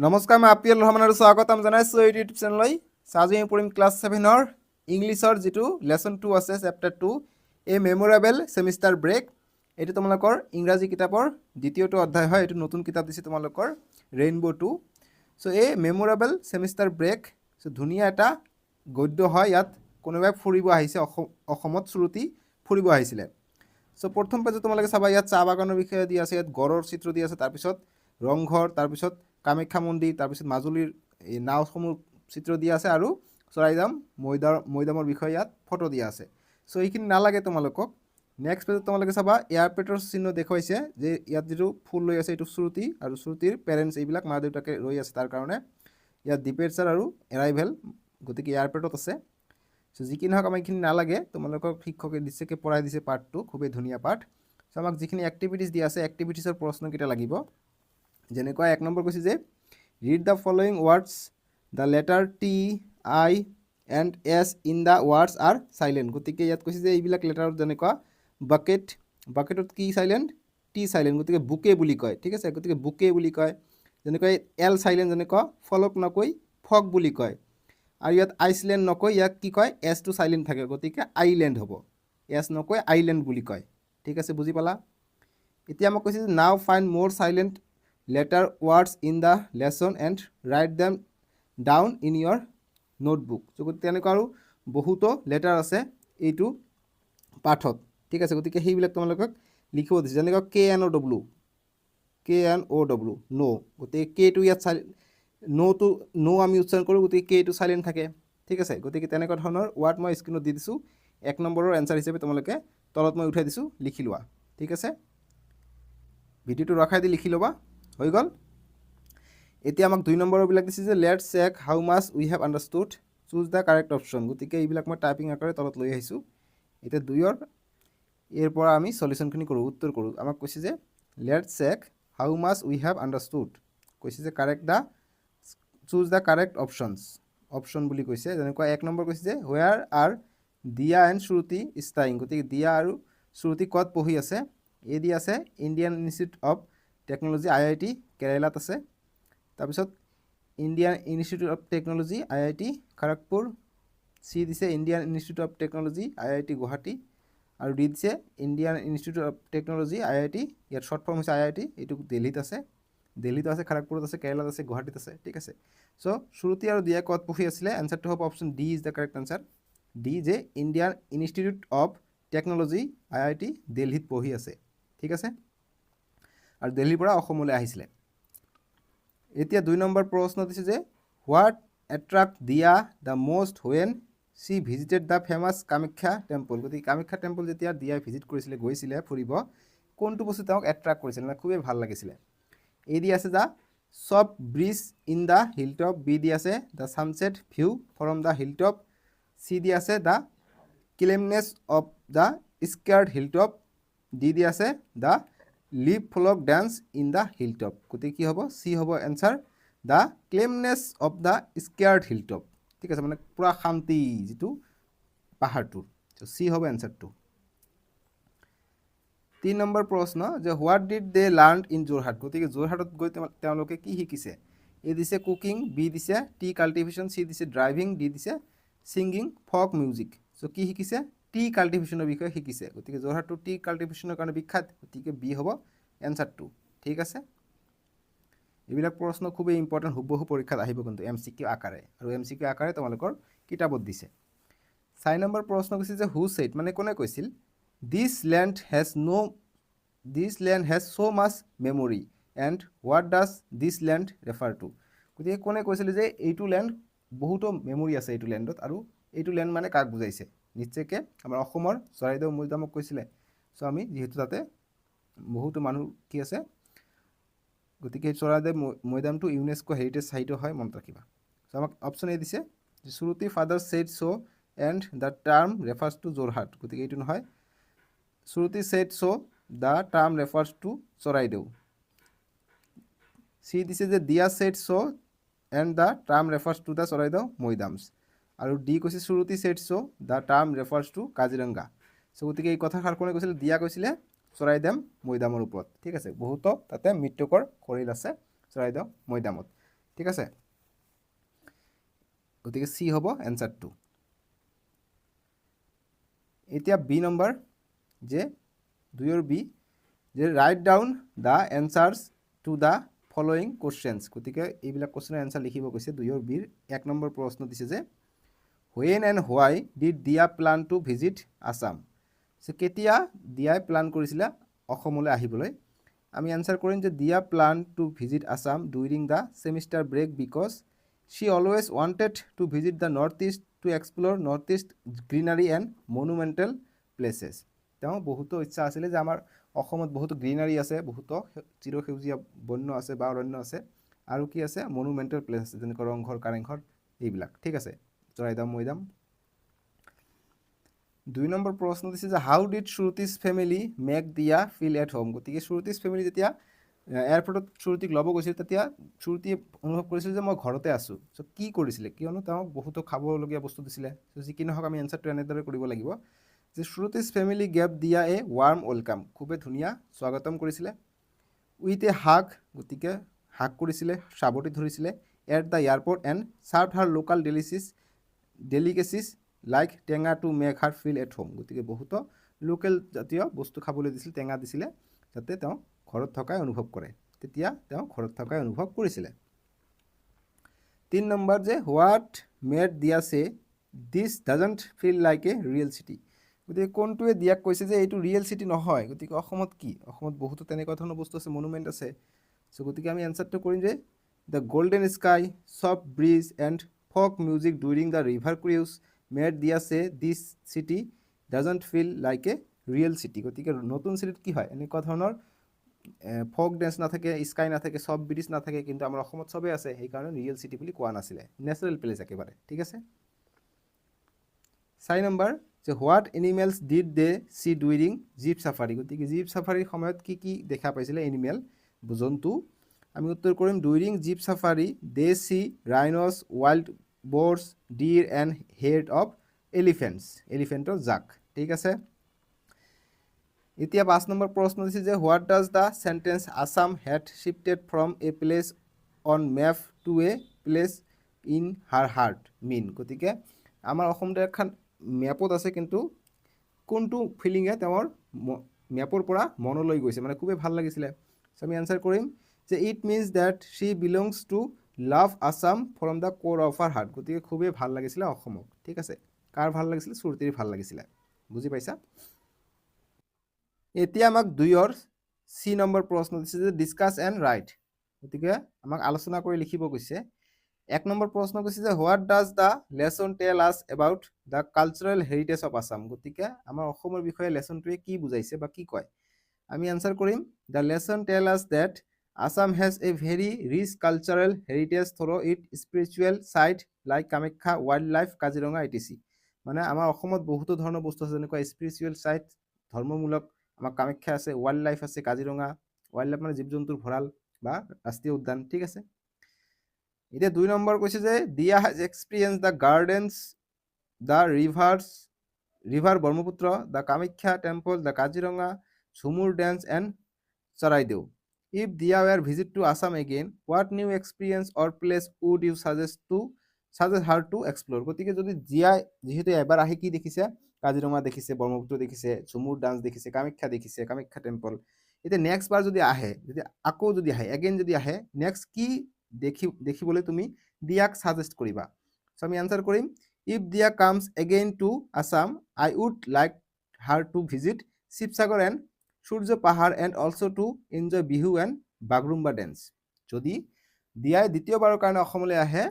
নমস্কাৰ, মই আপিল ৰহমান আৰু স্বাগতম জনাইছোঁ এই ইউটিউব চেনেললৈ। আজি আমি পঢ়িম ক্লাছ 7ৰ ইংলিছৰ যিটো লেচন 2 আছে, চেপ্টাৰ 2, এই মেম'ৰেবল ছেমিষ্টাৰ ব্ৰেক। এইটো তোমালোকৰ ইংৰাজী কিতাপৰ দ্বিতীয়টো অধ্যায় হয়। এইটো নতুন কিতাপ দিছে তোমালোকৰ ৰেইনবো 2। চ' এই মেম'ৰেবল ছেমিষ্টাৰ ব্ৰেক ধুনীয়া এটা গদ্য হয়। ইয়াত কোনোবাই ফুৰিব আহিছে, অসমত শ্ৰুতি ফুৰিব আহিছিলে। চ' প্ৰথম পেজত তোমালোকে চাবা, ইয়াত চাহ বাগানৰ বিষয়ে দি আছে, ইয়াত গড়ৰ চিত্ৰ দি আছে, তাৰপিছত ৰংঘৰ, তাৰপিছত কামাখ্যা মন্দিৰ, তাৰপিছত মাজুলীৰ এই নাওসমূহ চিত্ৰ দিয়া আছে আৰু চৰাইজাম মৈদামৰ বিষয়ে ইয়াত ফটো দিয়া আছে। চ' এইখিনি নালাগে তোমালোকক। নেক্সট পেজত তোমালোকে চাবা, এয়াৰপৰ্টৰ চিহ্ন দেখুৱাইছে যে ইয়াত যিটো ফুল লৈ আছে এইটো শ্ৰুতি, আৰু শ্ৰুতিৰ পেৰেণ্টছ এইবিলাক মা দেউতাকে ৰৈ আছে, তাৰ কাৰণে ইয়াত ডিপেচাৰ আৰু এৰাইভেল, গতিকে এয়াৰপৰ্টত আছে। চ' যি কি নহওক আমাক এইখিনি নালাগে, তোমালোকক শিক্ষকে দিছেকে পঢ়াই দিছে পাঠটো, খুবেই ধুনীয়া পাঠ। চ' আমাক যিখিনি এক্টিভিটিছ দিয়া আছে, এক্টিভিটিছৰ প্ৰশ্নকেইটা লাগিব। যেনেকুৱা 1 নম্বৰ কৈছে যে read the following words, the letter T, I and S in the words are silent. গতিকে ইয়াত কৈছে যে এইবিলাক লেটাৰত যেনেকুৱা বাকেট, বাকেটত কি চাইলেণ্ট? টি চাইলেণ্ট, গতিকে বুকে বুলি কয়। ঠিক আছে, গতিকে বুকে বুলি কয়। যেনেকৈ এল চাইলেণ্ট, যেনেকুৱা ফলক নকৈ ফক বুলি কয়। আৰু ইয়াত আইচলেণ্ড নকৈ ইয়াক কি কয়? এছটো চাইলেণ্ট থাকে, গতিকে আইলেণ্ড হ'ব। এছ নকৈ আইলেণ্ড বুলি কয়। ঠিক আছে, বুজি পালা? এতিয়া মই কৈছোঁ যে now find more silent letter words in the lesson and write them down in your notebook. So' তেনেকুৱা আৰু বহুতো লেটাৰ আছে এইটো পাঠত। ঠিক আছে, গতিকে সেইবিলাক তোমালোকক লিখিব দিছে। যেনেকুৱা KNOW, ন', গতিকে কেটো ইয়াত ন'টো ন' আমি উচ্চাৰণ কৰোঁ, গতিকে কেটো চাইলেণ্ট থাকে। ঠিক আছে, গতিকে তেনেকুৱা ধৰণৰ ৱাৰ্ড মই স্ক্ৰীণত দি দিছোঁ। 1 নম্বৰৰ এনচাৰ হিচাপে তোমালোকে তলত মই উঠাই দিছোঁ, লিখি লোৱা। ঠিক আছে, ভিডিঅ'টো ৰখাই দি লিখি ল'বা, হৈ গ'ল। এতিয়া আমাক 2 নম্বৰবিলাক দিছে যে let's check how much we have understood, choose the correct option. গতিকে এইবিলাক মই টাইপিং আকাৰে তলত লৈ আহিছোঁ। এতিয়া 2ৰ এৰ পৰা আমি সলিউশ্যনখিনি কৰোঁ, উত্তৰ কৰোঁ। আমাক কৈছে যে let's check how much we have understood, কৈছে যে correct the choose the correct options, option বুলি কৈছে। যেনেকুৱা 1 নম্বৰ কৈছে যে where are Dia and Shruti staying. গতিকে দিয়া আৰু শ্ৰুতি ক'ত পঢ়ি আছে? এ দি আছে Indian institute of technology, IIT কেৰালাত আছে। তাৰপিছত Indian institute of technology, IIT Kharagpur. C দিছে Indian institute of technology, IIT Guwahati. আৰু ডি দিছে Indian institute of technology, IIT, ইয়াৰ শ্বৰ্ট ফৰ্ম হৈছে IIT, এইটো দিল্লীত আছে, খড়গপুৰত আছে, কেৰেলাত আছে, গুৱাহাটীত আছে। ঠিক আছে, চ' শ্ৰুতি আৰু দিয়া ক'ত পঢ়ি আছিলে? এনচাৰটো হ'ব option D is the correct answer. D যে Indian institute of technology, IIT দিল্লীত পঢ়ি আছে। ঠিক আছে, আৰু দিল্লীৰ পৰা অসমলৈ আহিছিলে। এতিয়া 2 নম্বৰ প্ৰশ্ন দিছে যে হোৱাট এট্ৰাক্ট দিয়া the most when C visited the famous Kamakhya temple. গতিকে কামাখ্যা টেম্পল যেতিয়া দিয়াই ভিজিট কৰিছিলে, গৈছিলে ফুৰিব, কোনটো বস্তু তেওঁক এট্ৰাক্ট কৰিছিলে, মানে খুবেই ভাল লাগিছিলে? এ দি আছে the soft breeze in the hilltop. B দি আছে the sunset view from the hilltop. C দি আছে the cleanliness of the scared hilltop. D দি আছে the live folk dance in the hilltop. গতিকে কি হ'ব? চি হ'ব answer, the cleanliness of the scared hilltop. ঠিক আছে, মানে পূৰা শান্তি যিটো পাহাৰটোৰ। চি হ'ব এনচাৰটো। 3 নম্বৰ প্ৰশ্ন যে what did De learn in Jorhat. গতিকে যোৰহাটত গৈ তেওঁলোকে কি শিকিছে? এ দিছে কুকিং, বি দিছে টি কাল্টিভেশ্যন, চি দিছে ড্ৰাইভিং, ডি দিছে ছিংগিং ফক মিউজিক। চ' কি শিকিছে? টি কাল্টিভেশ্যনৰ বিষয়ে শিকিছে। গতিকে যোৰহাটটো টি কাল্টিভেশ্যনৰ কাৰণে বিখ্যাত, গতিকে বি হ'ব এনচাৰটো। ঠিক আছে, এইবিলাক প্ৰশ্ন খুবেই ইম্পৰ্টেণ্ট, হুবহু পৰীক্ষাত আহিব কিন্তু MCQ আকাৰে, আৰু MCQ আকাৰে তোমালোকৰ কিতাপত দিছে। 4 নম্বৰ প্ৰশ্ন কৈছে যে হু ছেইড, মানে কোনে কৈছিল? This land has so' much memory and what does this land refer to. গতিকে কোনে কৈছিলে যে এইটো লেণ্ড বহুতো মেমৰি আছে এইটো লেণ্ডত, আৰু এইটো লেণ্ড মানে কাক বুজাইছে? নিশ্চয়কৈ আমাৰ অসমৰ চৰাইদেউ মৈদামক কৈছিলে। চ' আমি যিহেতু তাতে বহুতো মানুহ কি আছে, গতিকে চৰাইদেউ মৈদামটো ইউনেস্কো হেৰিটেজ চাইটো হয়, মনত ৰাখিবা। চ' আমাক অপশ্যন এ দিছে Shruti father said so' and the term refers to Jorhat. গতিকে এইটো নহয়। Shruti said so' the term refers to Charaideo. C দিছে যে Diya said so' and the term refers to the Charaideo Moidams. আৰু ডি কৈছে Shruti said so' the term refers to Kaziranga. So' গতিকে এই কথাষাৰ কোনে কৈছিলে? দিয়া কৈছিলে চৰাইদেউ মৈদামৰ ওপৰত। ঠিক আছে, বহুতো তাতে মৃত্যুকৰ খৰিল আছে চৰাইদেউ মৈদামত। ঠিক আছে, গতিকে চি হ'ব এনচাৰটো। এতিয়া বি নম্বৰ যে 2 বি যে right down the answers to the following questions, গতিকে এইবিলাক কুৱেশ্যনৰ এনচাৰ লিখিব কৈছে। 2 বিৰ 1 নম্বৰ প্ৰশ্ন দিছে যে হুৱেন এণ্ড হোৱাই ডিড দিয়া প্লান টু ভিজিট আছাম, কেতিয়া দিয়াই প্লান কৰিছিলে অসমলৈ আহিবলৈ। আমি এনচাৰ কৰিম যে Diya plan to visit Assam during the semester break because she always wanted to visit the north east to explore north east greenery and monumental places. তেওঁ বহুতো ইচ্ছা আছিলে যে আমাৰ অসমত বহুতো গ্ৰীনাৰী আছে, বহুতো চিৰসেউজীয়া বন্য আছে বা অৰণ্য আছে, আৰু কি আছে মনুমেণ্টেল প্লেচ আছে, যেনেকৈ ৰংঘৰ কাৰেংঘৰ এইবিলাক। ঠিক আছে, চৰাইদাম মৈদাম। 2 নম্বৰ প্ৰশ্ন দিছে যে হাউ ডিড শ্ৰুতিছ ফেমিলি মেক দিয়া ফিল এট হোম, গতিকে শ্ৰুতিছ ফেমিলি যেতিয়া এয়াৰপৰ্টত শ্ৰুতিক ল'ব গৈছিল তেতিয়া শ্ৰুতিয়ে অনুভৱ কৰিছিল যে মই ঘৰতে আছোঁ। চ' কি কৰিছিলে, কিয়নো তেওঁক বহুতো খাবলগীয়া বস্তু দিছিলে। চ' যি কি নহওক আমি এনচাৰটো এনেদৰে কৰিব লাগিব যে শ্ৰুতিছ ফেমিলি গেভ দিয়া এ ৱাৰ্ম ৱেলকাম, খুবেই ধুনীয়া স্বাগতম কৰিছিলে। উইথ এ হাগ, গতিকে হাগ কৰিছিলে, সাৱটি ধৰিছিলে। At the airport and serve her local delicacies like tenga to make her feel at home, গতিকে বহুতো লোকেল জাতীয় বস্তু খাবলৈ দিছিল, টেঙা দিছিলে, যাতে তেওঁ ঘৰত থকাই অনুভৱ কৰে। তেতিয়া তেওঁ ঘৰত থকাই অনুভৱ কৰিছিলে। 3 নম্বৰ যে what made Diya say this doesn't feel like a real city, গতিকে কোনটোৱে দিয়াক কৈছে যে এইটো ৰিয়েল চিটি নহয়। গতিকে অসমত কি, অসমত বহুতো তেনেকুৱা ধৰণৰ বস্তু আছে, মনুমেণ্ট আছে। চ' গতিকে আমি এনচাৰটো কৰিম যে the golden sky, soft breeze and folk music during the river cruise made Diya say this city doesn't feel like a real city, গতিকে নতুন চিটিত কি হয়, এনেকুৱা ধৰণৰ ফক ডেন্স নাথাকে, স্কাই নাথাকে, ছফ্ট ব্ৰিজ নাথাকে, কিন্তু আমাৰ অসমত চবেই আছে, সেইকাৰণে ৰিয়েল চিটি বুলি কোৱা নাছিলে, নেচাৰেল প্লেচ একেবাৰে। ঠিক আছে, 4 নম্বৰ যে what animals did they see during jeep safari, গতিকে জীপ চাফাৰীৰ সময়ত কি কি দেখা পাইছিলে এনিমেল জন্তু। আমি উত্তৰ কৰিম during jeep safari they see rhinos, wild boars, deer and herd of elephants, এলিফেণ্টৰ জাক। ঠিক আছে, এতিয়া 5 নম্বৰ প্ৰশ্ন দিছে যে what does the sentence Assam had shifted from a place on map to a place in her heart mean, গতিকে আমাৰ অসম এখন মেপত আছে, কিন্তু কোনটো ফিলিঙে তেওঁৰ মেপৰ পৰা মনলৈ গৈছে, মানে খুবেই ভাল লাগিছিলে। চ' আমি এনচাৰ কৰিম যে it means date Shi belongs two love Assam from the ক'ৰ অফ হাৰ হাৰ্ট, গতিকে খুবেই ভাল লাগিছিলে অসমক। ঠিক আছে, কাৰ ভাল লাগিছিলে, শ্ৰুতিৰ ভাল লাগিছিলে, বুজি পাইছা। এতিয়া আমাক 2ৰ চি নম্বৰ প্ৰশ্ন দিছে যে ডিছকাছ এণ্ড ৰাইট, গতিকে আমাক আলোচনা কৰি লিখিব কৈছে। 1 নম্বৰ প্ৰশ্ন কৈছে যে what does the lesson tell আছ about the cultural heritage of Assam, গতিকে আমাৰ অসমৰ বিষয়ে লেচনটোৱে কি বুজাইছে বা কি কয়। আমি এনচাৰ কৰিম the lesson tell us that Assam has a very rich cultural heritage through it spiritual site like Kamakhya wild life Kaziranga etc, মানে আমাৰ অসমত বহুতো ধৰণৰ বস্তু আছে, যেনেকুৱা স্পিৰিচুৱেল ছাইট ধৰ্মমূলক আমাৰ কামাখ্যা আছে, ৱাইল্ড লাইফ আছে কাজিৰঙা, ৱাইল্ড লাইফ মানে জীৱ জন্তুৰ ভঁৰাল বা ৰাষ্ট্ৰীয় উদ্যান। ঠিক আছে, এতিয়া 2 নম্বৰ কৈছে যে Diya has experience the gardens, the river Brahmaputra, the Kamakhya temple, the Kaziranga, Jhumur dance and Charaideo. If Diya were visit to Assam again what new experience or place would you suggest her to explore, গতিকে যদি দিয়াই যিহেতু এবাৰ আহি কি দেখিছে, কাজিৰঙা দেখিছে, ব্ৰহ্মপুত্ৰ দেখিছে, ঝুমুৰ ডান্স দেখিছে, কামাখ্যা দেখিছে, কামাখ্যা টেম্পল, এতিয়া নেক্সট বাৰ যদি আহে, আকৌ যদি আহে, এগেইন যদি আহে, নেক্সট কি দেখিবলৈ তুমি দিয়াক ছাজেষ্ট কৰিবা। চ' আমি এনচাৰ কৰিম if Diya comes again to Assam I would like her to visit Sivasagar and Surya Pahar and also' to enjoy Bihu and Bagurumba dance, যদি দিয়াই দ্বিতীয়বাৰৰ কাৰণে অসমলৈ আহে,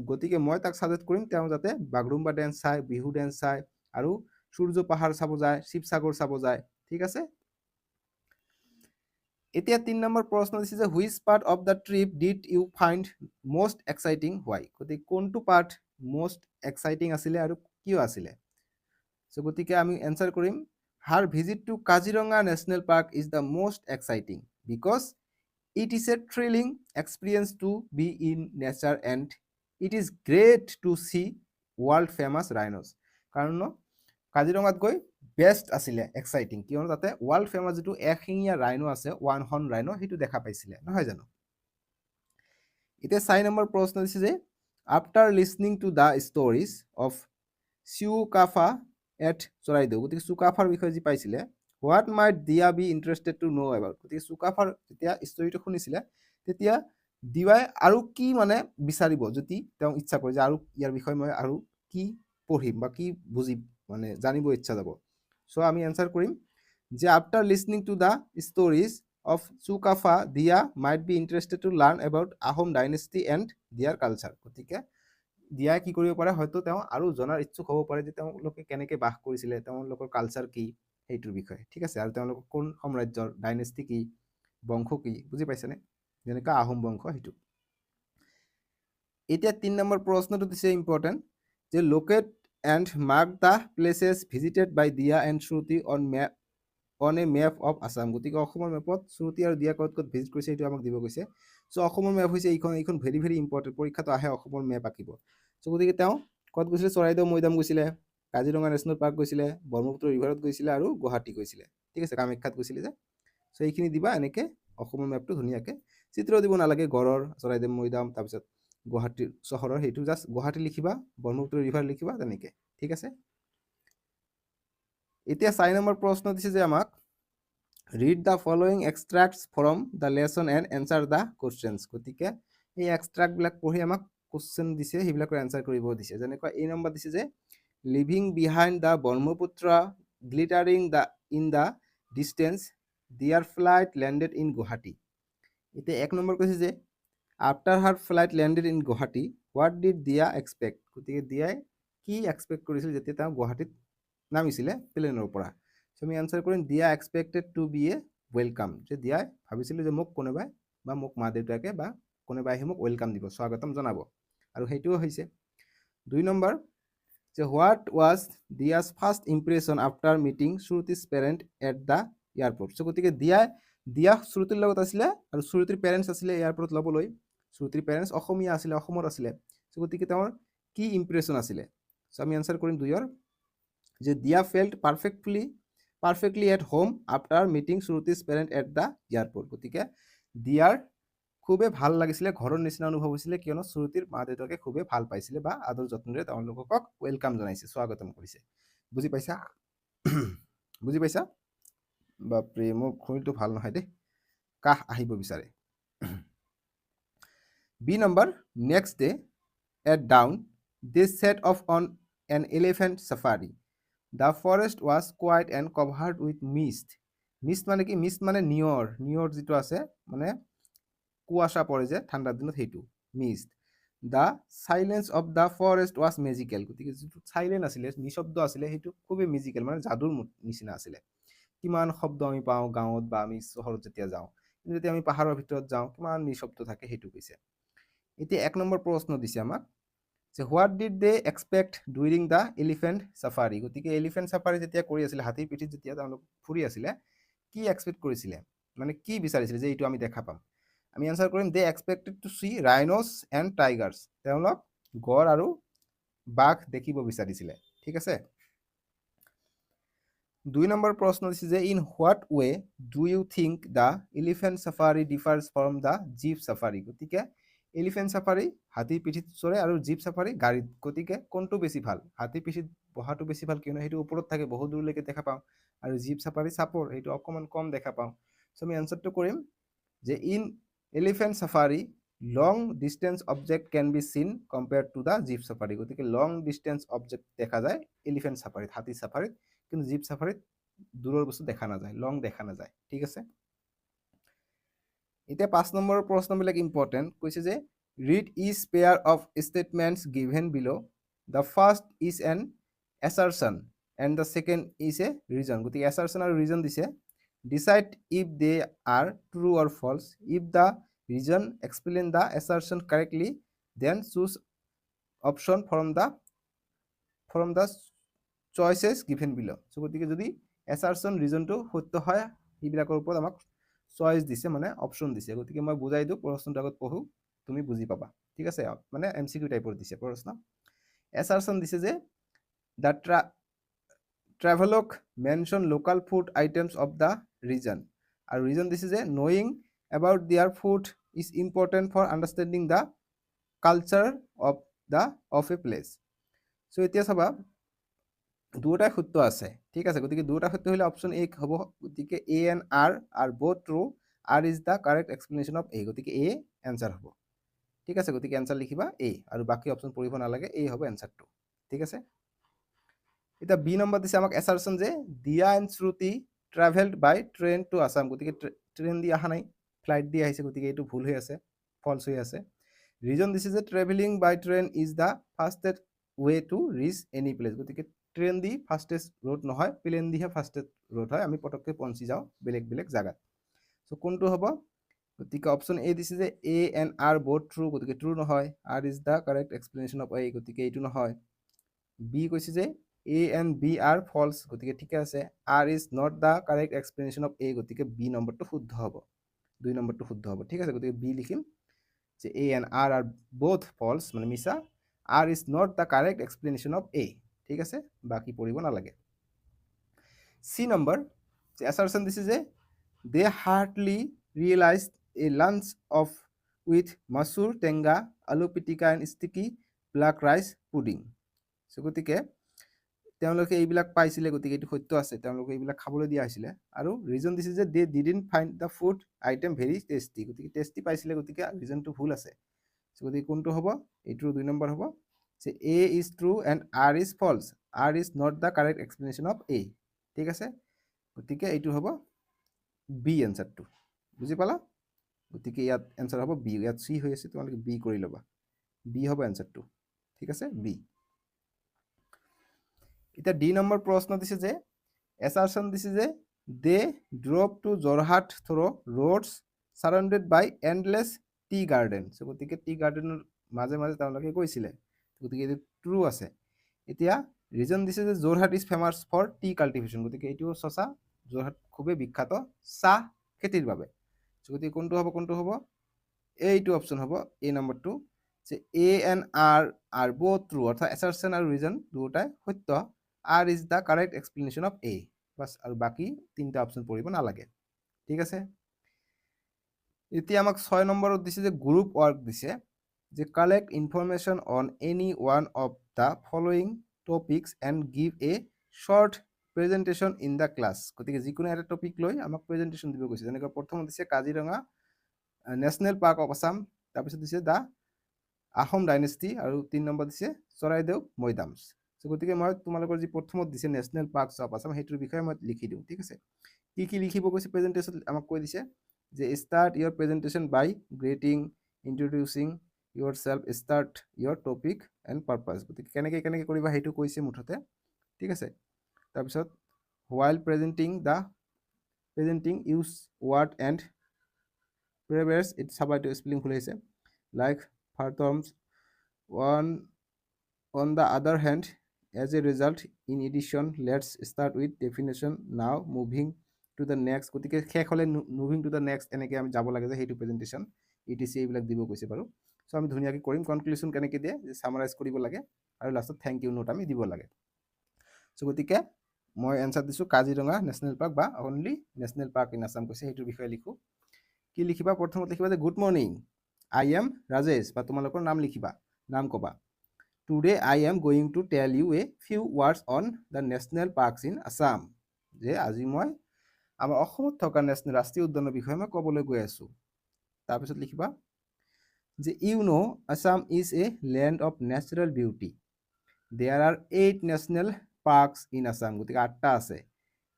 গতিকে মই তাক ছাজেষ্ট কৰিম তেওঁ যাতে বাগৰুম্বা ডেন্স চায়, বিহু ডেন্স চায়, আৰু সূৰ্য পাহাৰ চাব যায়, শিৱসাগৰ চাব যায়। ঠিক আছে, এতিয়া 3 নম্বৰ প্ৰশ্ন দিছে যে which part of the trip did you find most exciting why, গতিকে কোনটো পাৰ্ট মষ্ট এক্সাইটিং আছিলে আৰু কিয় আছিলে। চ' গতিকে আমি এনচাৰ কৰিম her visit to Kaziranga national park is the most exciting because it is a thrilling experience to be in nature and it is great to see world famous rhinos, কাৰণ কাজিৰঙাত গৈ বেষ্ট আছিলে এক্সাইটিং, কিয়নো তাতে world famous যিটো এশিঙীয়া rhino আছে, 1 horn rhino, সেইটো দেখা পাইছিলে, নহয় জানো। এতিয়া 4 নম্বৰ প্ৰশ্ন দিছে যে after listening to the stories of Sukapha at Charaideo, গতিকে চুকাফাৰ বিষয়ে যি পাইছিলে, what might Dia be interested to know' about, গতিকে চুকাফাৰ যেতিয়া ষ্টৰিটো শুনিছিলে তেতিয়া দিৱাই আৰু কি মানে বিচাৰিব, যদি তেওঁ ইচ্ছা কৰে যে আৰু ইয়াৰ বিষয়ে মই আৰু কি পঢ়িম বা কি বুজি মানে জানিব ইচ্ছা যাব। চ' আমি এনচাৰ কৰিম যে after listening to the stories of Sukapha Diya might be interested to learn about Ahom dynasty and their culture, গতিকে দিয়াই কি কৰিব পাৰে, হয়তো তেওঁ আৰু জনাৰ ইচ্ছুক হ'ব পাৰে যে তেওঁলোকে কেনেকৈ বাস কৰিছিলে, তেওঁলোকৰ কালচাৰ কি সেইটোৰ বিষয়ে, ঠিক আছে, আৰু তেওঁলোকৰ কোন সাম্ৰাজ্যৰ, ডাইনেষ্টি কি, বংশ কি, বুজি পাইছেনে, যেনেকৈ আহোম বংশ সেইটো। এতিয়া 3 নম্বৰ প্ৰশ্নটো দিছে ইম্পৰ্টেণ্ট যে locate and mark the places visited by Diya and Shruti on a map of Assam, গতিকে অসমৰ মেপত শ্ৰুতি আৰু দিয়া ক'ত ক'ত ভিজিট কৰিছে সেইটো আমাক দিব কৈছে। চ' অসমৰ মেপ হৈছে এইখন ভেৰি ভেৰি ইম্পৰ্টেণ্ট, পৰীক্ষাটো আহে অসমৰ মেপ আঁকিব। চ' গতিকে তেওঁ ক'ত গৈছিলে, চৰাইদেউ মৈদাম গৈছিলে, কাজিৰঙা নেশ্যনেল পাৰ্ক গৈছিলে, ব্ৰহ্মপুত্ৰ ৰিভাৰত গৈছিলে আৰু গুৱাহাটী গৈছিলে, ঠিক আছে, কামাখ্যাত গৈছিলে যে। চ' এইখিনি দিবা, এনেকৈ অসমৰ মেপটো ধুনীয়াকৈ, চিত্ৰ দিব নালাগে গড়ৰ, চৰাইদেউ মৈদাম, তাৰপিছত গুৱাহাটীৰ চহৰৰ, সেইটো জাষ্ট গুৱাহাটী লিখিবা, ব্ৰহ্মপুত্ৰ ৰিভাৰ লিখিবা, তেনেকৈ, ঠিক আছে। এতিয়া 4 নম্বৰ প্ৰশ্ন দিছে যে আমাক read the following extracts from the lesson and answer the questions, গতিকে এই এক্সট্ৰাক্টবিলাক পঢ়ি আমাক কুৱেশ্যন দিছে, সেইবিলাকৰ এনচাৰ কৰিব দিছে। যেনেকুৱা এই নম্বৰ দিছে যে leaving behind the Brahmaputra glittering the in the distance their flight landed in Guwahati. এতিয়া 1 নম্বৰ কৈছে যে after her flight landed in Guwahati what did Diya expect, গতিকে দিয়াই কি এক্সপেক্ট কৰিছিল যেতিয়া তেওঁ গুৱাহাটীত নামিছিলে প্লেনৰ পৰা। চ' আমি এনচাৰ কৰিম Dia expected to be a welcome, যে দিয়াই ভাবিছিলোঁ যে মোক কোনোবাই বা মোক মা দেউতাকে বা কোনোবাই আহি মোক ৱেলকাম দিব, স্বাগতম জনাব, আৰু সেইটোও হৈছে। 2 নম্বৰ যে what was Diya's first impression after meeting Shruti's parent at the airport, so' গতিকে দিয়া শ্ৰুতিৰ লগত আছিলে আৰু শ্ৰুতিৰ পেৰেণ্টছ আছিলে এয়াৰপৰ্টত ল'বলৈ, শ্ৰুতিৰ পেৰেণ্টছ অসমীয়া আছিলে, অসমত আছিলে, চ' গতিকে তেওঁৰ কি ইম্প্ৰেশ্যন আছিলে। চ' আমি এনচাৰ কৰিম 2 যে Diya felt perfectly at home after meeting Shruti's parent at the airport, গতিকে দিয়াৰ খুবেই ভাল লাগিছিলে, ঘৰৰ নিচিনা অনুভৱ হৈছিলে, কিয়নো শ্ৰুতিৰ মা দেউতাকে খুবেই ভাল পাইছিলে বা আদৰ যত্নেৰে তেওঁলোকক ৱেলকাম জনাইছে, স্বাগতম কৰিছে, বুজি পাইছা, বুজি পাইছা, বাপৰে মোৰ শৰীৰটো ভাল নহয় দেই, কাহ আহিব বিচাৰে। B number next day at dawn they set off on an elephant safari, the forest was quiet and covered with mist, mist মানে কি, মিষ্ট মানে নিয়ৰ যিটো আছে, মানে কুয়াশা পৰে যে ঠাণ্ডাৰ দিনত, সেইটো mist. The silence of the forest was magical, গতিকে যিটো চাইলেণ্ট আছিলে, নিশব্দ আছিলে, সেইটো খুবেই মেজিকেল, মানে যাদুৰ নিচিনা আছিলে। কিমান শব্দ আমি পাওঁ গাঁৱত বা আমি চহৰত যেতিয়া যাওঁ, কিন্তু যেতিয়া আমি পাহাৰৰ ভিতৰত যাওঁ কিমান নিশব্দ থাকে, সেইটো কৈছে। এতিয়া 1 নম্বৰ প্ৰশ্ন দিছে আমাক যে what did they expect during the elephant safari, গতিকে এলিফেণ্ট চাফাৰী যেতিয়া কৰি আছিলে, হাতীৰ পিঠিত যেতিয়া তেওঁলোক ফুৰি আছিলে, কি এক্সপেক্ট কৰিছিলে, মানে কি বিচাৰিছিলে যে এইটো আমি দেখা পাম। আমি এনচাৰ কৰিম they expected to see rhinos and tigers, তেওঁলোক গড় আৰু বাঘ দেখিব বিচাৰিছিলে, ঠিক আছে। 2 নম্বৰ প্ৰশ্ন দিছে যে in what way do you think the elephant safari differs from the jeep safari, গতিকে এলিফেণ্ট চাফাৰী হাতীৰ পিঠিত চৰে আৰু জীপ চাফাৰী গাড়ীত, গতিকে কোনটো বেছি ভাল, হাতীৰ পিঠিত বহাটো বেছি ভাল, কিয়নো সেইটো ওপৰত থাকে, বহুত দূৰলৈকে দেখা পাওঁ, আৰু জীপ চাফাৰী চাপৰ, সেইটো অকণমান কম দেখা পাওঁ। চ' আমি এনচাৰটো কৰিম যে in elephant safari long distance object can be seen compared to the jeep safari, গতিকে লং ডিষ্টেঞ্চ অবজেক্ট দেখা যায় এলিফেণ্ট চাফাৰীত, হাতী চাফাৰীত, কিন্তু জীপ চাফাৰীত দূৰৰ বস্তু দেখা নাযায়, লং দেখা নাযায়, ঠিক আছে। এতিয়া 5 নম্বৰৰ প্ৰশ্নবিলাক ইম্পৰ্টেণ্ট, কৈছে যে read is pair of statements given below, the first is an assertion and the second is a reason, গতিকে এছাৰশ্যন আৰু ৰিজন দিছে, decide if they are true or false, if the reason explain the assertion correctly then choose option from the choices given below, so' গতিকে যদি assertion ৰিজনটো সত্য হয়, সেইবিলাকৰ ওপৰত আমাক চইচ দিছে, মানে অপশ্যন দিছে, গতিকে মই বুজাই দিওঁ, প্ৰশ্নটো আগত পঢ়ো, তুমি বুজি পাবা, ঠিক আছে, মানে MCQ টাইপৰ দিছে প্ৰশ্ন। এছাৰশ্যন দিছে যে the travelogue mention local food items of the region, আৰু ৰিজন দিছে যে knowing about their food is important for understanding the culture of a place. So এতিয়া চাবা দুটাই সত্য আছে, ঠিক আছে, গতিকে দুটা সত্য হলে অপশন এ হ'ব, গতিকে A and R both true, R is the correct explanation of A, গতিকে এ এনচাৰ হ'ব, ঠিক আছে, গতিকে এনচাৰ লিখিবা এ, আৰু বাকী অপশন পঢ়িব নালাগে, এ হ'ব এনচাৰটো, ঠিক আছে। এটা বি নম্বৰ দিছে আমাক এছাৰচন যে Diya and Shruti travelled by train to Assam, গতিকে ট্ৰেইন দি অহা নাই, ফ্লাইট দি আহিছে, গতিকে এইটো ভুল হৈ আছে, ফলছ হৈ আছে। ৰিজন দিছে যে travelling by train is the fastest way to reach any place, গতিকে ট্ৰেইন দি ফাষ্টেষ্ট ৰোড নহয়, প্লেন দিহে ফাষ্টেষ্ট ৰোড হয়, আমি পটককৈ পঞ্চি যাওঁ বেলেগ বেলেগ জেগাত। চ' কোনটো হ'ব, গতিকে অপশ্যন এ দিছে যে A and R both true, গতিকে ট্ৰু নহয়, R is the correct explanation of A, গতিকে এইটো নহয়। বি কৈছে যে A and B are false, গতিকে ঠিকে আছে, R is not the correct explanation of A, গতিকে বি নম্বৰটো শুদ্ধ হ'ব, 2 নম্বৰটো শুদ্ধ হ'ব, ঠিক আছে, গতিকে বি লিখিম যে A and R both false, মানে মিছা, R is not the correct explanation of A, ঠিক আছে, বাকী পঢ়িব নালাগে। চি নম্বৰ যে এছাৰচন দিছে যে they hardly realize a lunch of with masor tenga aloo pitika and sticky black rice pudding, so' গতিকে তেওঁলোকে এইবিলাক পাইছিলে, গতিকে এইটো সত্য আছে, তেওঁলোকে এইবিলাক খাবলৈ দিয়া হৈছিলে। আৰু ৰিজন দিছে যে they didn't find the food item very tasty, গতিকে টেষ্টি পাইছিলে, গতিকে ৰিজনটো ভুল আছে। চ' গতিকে কোনটো হ'ব, এইটোৰ 2 নম্বৰ হ'ব যে A is true and R is false, R is not the correct explanation of A, ঠিক আছে, গতিকে এইটো হ'ব বি এনচাৰটো, বুজি পালা, গতিকে ইয়াত এনচাৰ হ'ব বি, ইয়াত চি হৈ আছে, তোমালোকে বি কৰি ল'বা, বি হ'ব এনচাৰটো, ঠিক আছে, বি। এতিয়া ডি নম্বৰ প্ৰশ্ন দিছে যে এছাৰচন দিছে যে দে ড্ৰভ টু যোৰহাট থ্ৰু ৰোডছ ছাৰাউণ্ডেড বাই এণ্ডলেছ টি গাৰ্ডেন, চ' গতিকে টি গাৰ্ডেনৰ মাজে মাজে তেওঁলোকে গৈছিলে, গতিকে এইটো ট্ৰু আছে। এতিয়া ৰিজন দিছে যে Jorhat is famous for tea cultivation, গতিকে এইটোও সঁচা, যোৰহাট খুবেই বিখ্যাত চাহ খেতিৰ বাবে, চ' গতিকে কোনটো হ'ব, এইটো অপশ্যন হ'ব এ নম্বৰটো, যে A and R both true, অৰ্থাৎ এছাৰচন আৰু ৰিজন দুয়োটাই সত্য, R is the correct explanation of A, bus, আৰু বাকী 3টা অপশ্যন পঢ়িব নালাগে, ঠিক আছে। এতিয়া আমাক 6 নম্বৰত দিছে যে গ্ৰুপ ৱৰ্ক দিছে যে collect information on any one of the following topics and give a short presentation in the class, গতিকে যিকোনো এটা টপিক লৈ আমাক প্ৰেজেণ্টেশ্যন দিব কৈছে, যেনেকৈ প্ৰথমত দিছে Kaziranga national park of Assam, তাৰপিছত দিছে দ্য আহোম ডাইনেষ্টি, আৰু 3 নম্বৰ দিছে চৰাইদেউ মৈদামছ। চ' গতিকে মই তোমালোকৰ যি প্ৰথমত দিছে নেশ্যনেল পাৰ্কছ অফ আছাম, সেইটোৰ বিষয়ে মই লিখি দিওঁ, ঠিক আছে। কি লিখিব কৈছে প্ৰেজেণ্টেশ্যন, আমাক কৈ দিছে যে start your presentation by greeting introducing yourself, start your topic and purpose, গতিকে কেনেকৈ কৰিবা সেইটো কৈছে মুঠতে, ঠিক আছে। তাৰপিছত while presenting use word and proverbs, এইটো চাবা, এইটো স্পেলিং ভুল হৈছে, like furthermore on the other hand, as a result, in addition, let's start with definition now, moving to the next, গতিকে শেষ হ'লে মুভিং টু দ্য নেক্সট এনেকৈ আমি যাব লাগে যে সেইটো প্ৰেজেণ্টেশ্যন ETC এইবিলাক দিব কৈছে বাৰু। চ' আমি ধুনীয়াকৈ কৰিম, কনক্লুশ্যন কেনেকৈ দিয়ে যে ছামাৰাইজ কৰিব লাগে, আৰু লাষ্টত থেংক ইউ নোট আমি দিব লাগে। চ' গতিকে মই এনচাৰ দিছোঁ কাজিৰঙা নেশ্যনেল পাৰ্ক বা only national park in Assam কৈছে, সেইটোৰ বিষয়ে লিখোঁ। কি লিখিবা, প্ৰথমত লিখিবা যে good morning, I am Rajesh, বা তোমালোকৰ নাম লিখিবা, নাম ক'বা। Today I am going to tell you a few words on the national parks in Assam, যে আজি মই আমাৰ অসমত থকা নেশ্যনেল ৰাষ্ট্ৰীয় উদ্যানৰ বিষয়ে মই ক'বলৈ গৈ আছোঁ। তাৰপিছত লিখিবা যে you know Assam is a land of natural beauty, there are 8 national parks in Assam, গতিকে 8টা আছে,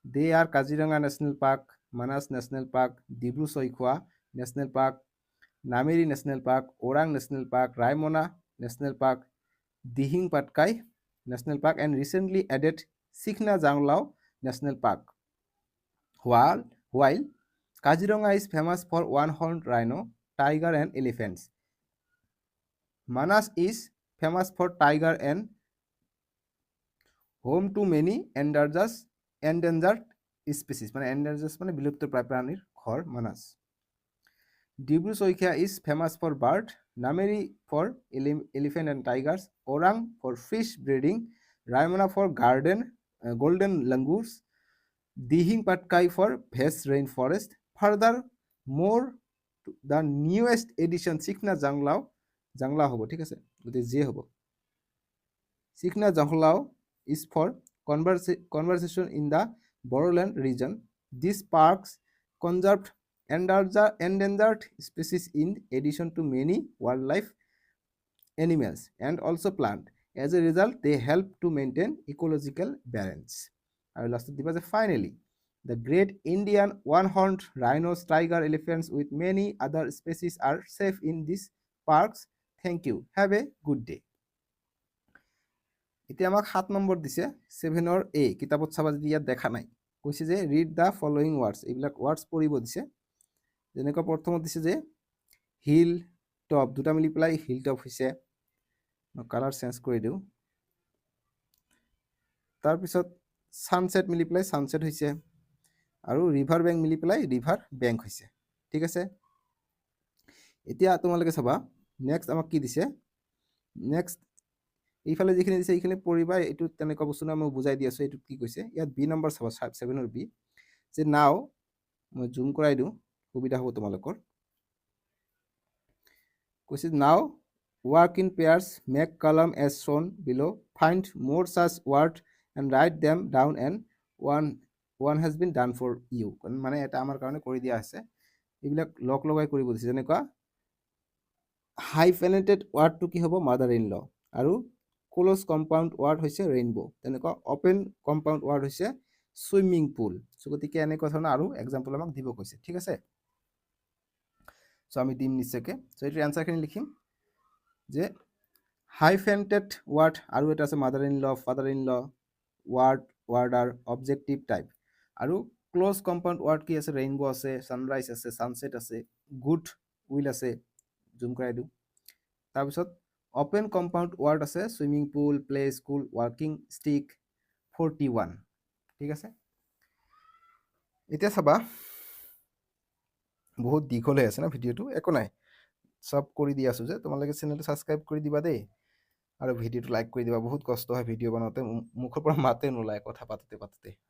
they are Kaziranga national park, Manas national park, Dibru Saikhowa national park, Nameri national park, Orang national park, Raimona national park, Dihing Patkai national park, and recently added Sikhna Jwhwlao national park. While Kaziranga is famous for one-horned rhino, tiger and elephants, Manas is famous for tiger and home to many endangered species, মানে endangered মানে বিলুপ্তপ্ৰায় প্ৰাণীৰ ঘৰ Manas. Dibru Saikhowa is famous for bird, Nameri for elephant and tigers, Orang for fish breeding, Raimana for golden langurs, Dihing Patkai for vast rainforest. Furthermore, the newest addition Sikhna Jwhwlao হ'ব ঠিক আছে গতিকে যে হ'ব Sikhna Jwhwlao is for conservation in the Boreland region. These parks conserve endangered species in addition to many wildlife animals and also plant. As a result, they help to maintain ecological balance. And last diba je finally, the great Indian one-horned rhinos, tiger, elephants with many other species are safe in these parks. Thank you. Have a good day. এতিয়া আমাক 7 number দিছে 7ৰ এ কিতাপত চাবা যদি ইয়াত দেখা নাই কৈছে যে ৰিড দা ফলোইং ওয়াৰ্ডস এইবিলাক ওয়াৰ্ডস পঢ়িব দিছে যেনেকৈ প্ৰথমত দিছে যে হিল টপ দুটা মিলি পেলাই হিল টপ হৈছে কালাৰ চেঞ্জ কৰি দিওঁ তাৰপিছত সানসেট মিলি পেলাই সানসেট হৈছে আৰু ৰিভাৰ বেংক মিলি পেলাই ৰিভাৰ বেংক হৈছে ঠিক আছে এতিয়া তোমালোকে চাবা নেক্সট আমাক কি দিছে নেক্সট এইফালে যিখিনি দিছে এইখিনি পঢ়িবা এইটো তেনেকুৱা বস্তু না মই বুজাই দি আছো এইটো কি কৈছে ইয়াত বি নম্বৰ চাবা 7ৰ বি যে নাও মই জুম কৰাই দিওঁ সুবিধা হ'ব তোমালোকৰ কৈছে নাও work in pairs make column as shown below find more such word and write them down and one has been done for you মানে এটা আমাৰ কাৰণে কৰি দিয়া আছে এইবিলাক লক লগাই কৰিব দিছে যেনেকুৱা hyphenated word to কি হ'ব mother in law আৰু close compound word হৈছে rainbow তেনেকুৱা open compound word হৈছে swimming pool সো গতিকে এনেকুৱা ধৰণৰ আৰু এক্সাম্পল আমাক দিব কৈছে ঠিক আছে সো আমি দিম নিশ্চয়কৈ সো এটাৰ আনসাৰখিনি লিখিম যে hyphenated word আৰু এটা আছে mother in law father in law word are objective type আৰু close compound word কি আছে rainbow আছে sunrise আছে sunset আছে good will আছে জুম কৰাই দিওঁ তাৰপিছত open compound word আছে swimming pool play school walking stick 41 ঠিক আছে এতিয়া চাবা বহুত দীঘল হৈ আছে না ভিডিওটো একো নাই সব কৰি দি আছো যে তোমালোকে চেনেলটো সাবস্ক্ৰাইব কৰি দিবা দেই আৰু ভিডিওটো লাইক কৰি দিবা বহুত কষ্ট হয় ভিডিও বনাওঁতে মুখৰ পৰা মাতে নোলায় কথা পাতোতে